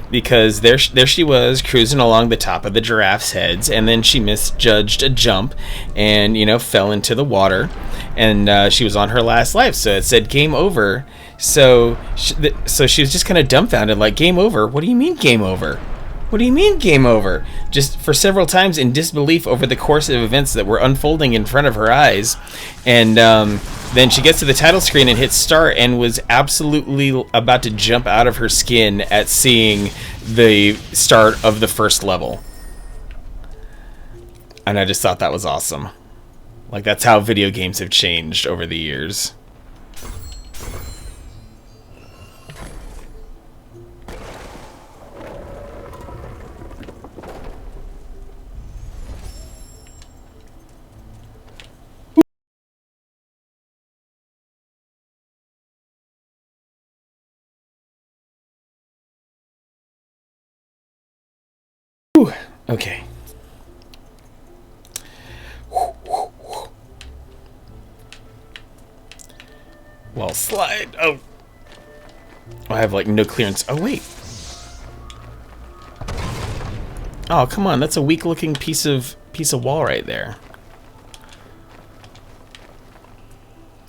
Because there she was cruising along the top of the giraffe's heads, and then she misjudged a jump and, you know, fell into the water, and she was on her last life, so it said game over. So she was just kind of dumbfounded, like, game over? What do you mean game over? What do you mean game over? Just for several times in disbelief over the course of events that were unfolding in front of her eyes. And then she gets to the title screen and hits start and was absolutely about to jump out of her skin at seeing the start of the first level. And I just thought that was awesome. Like, that's how video games have changed over the years. Whew. Okay. Well, slide. Oh, I have like no clearance. Oh wait. Oh come on, that's a weak-looking piece of wall right there.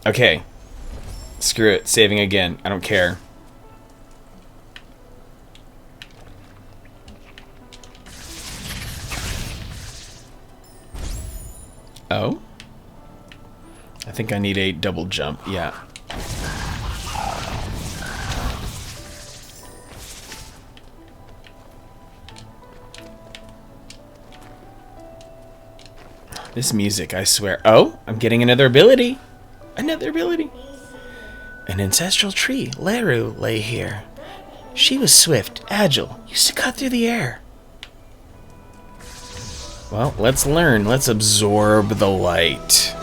Okay. Screw it. Saving again. I don't care. Oh? I think I need a double jump, yeah. This music, I swear. Oh, I'm getting another ability. Another ability. An ancestral tree, Leru, lay here. She was swift, agile, used to cut through the air. Well, let's learn. Let's absorb the light.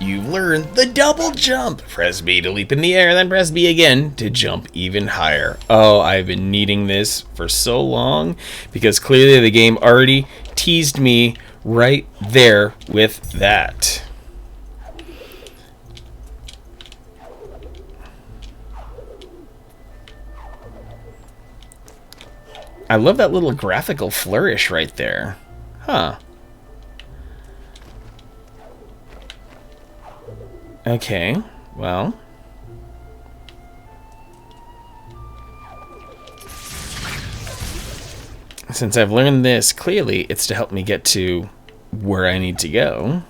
You've learned the double jump. Press B to leap in the air, then press B again to jump even higher. Oh, I've been needing this for so long because clearly the game already teased me right there with that. I love that little graphical flourish right there. Huh. Okay, well. Since I've learned this, clearly it's to help me get to where I need to go.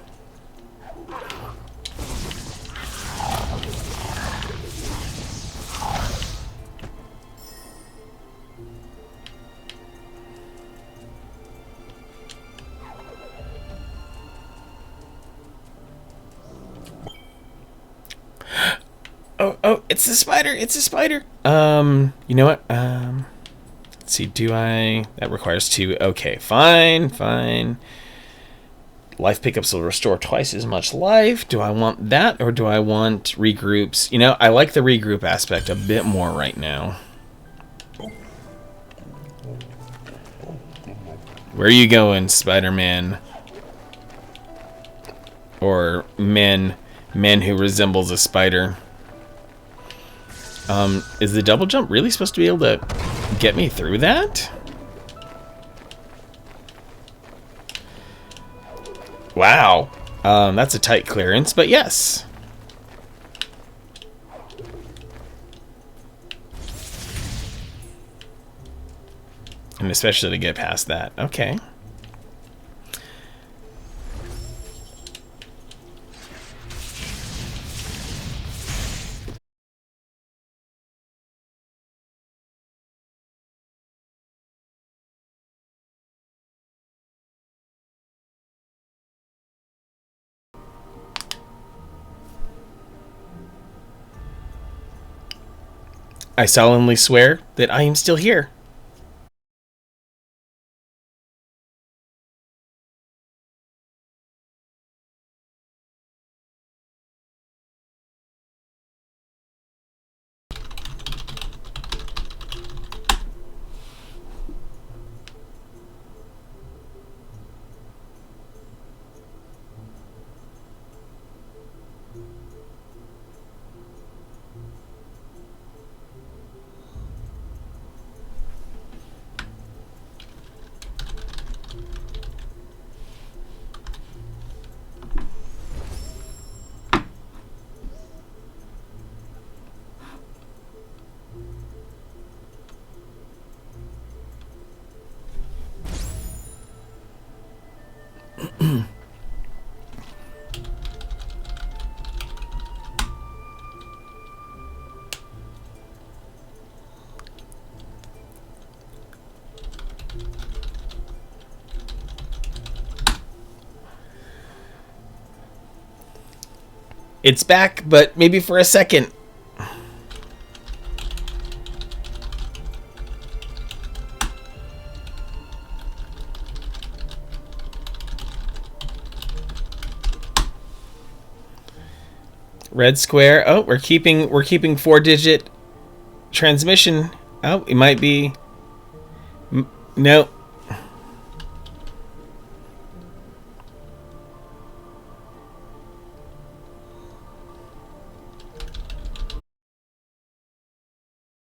Oh, it's a spider. It's a spider. You know what? Let's see. That requires 2. Okay, fine. Life pickups will restore twice as much life. Do I want that or do I want regroups? You know, I like the regroup aspect a bit more right now. Where are you going, Spider-Man? Or man who resembles a spider. Is the double jump really supposed to be able to get me through that? Wow. That's a tight clearance, but yes. And especially to get past that. Okay. I solemnly swear that I am still here. It's back, but maybe for a second. Red square. Oh, we're keeping 4-digit transmission. Oh, it might be. No.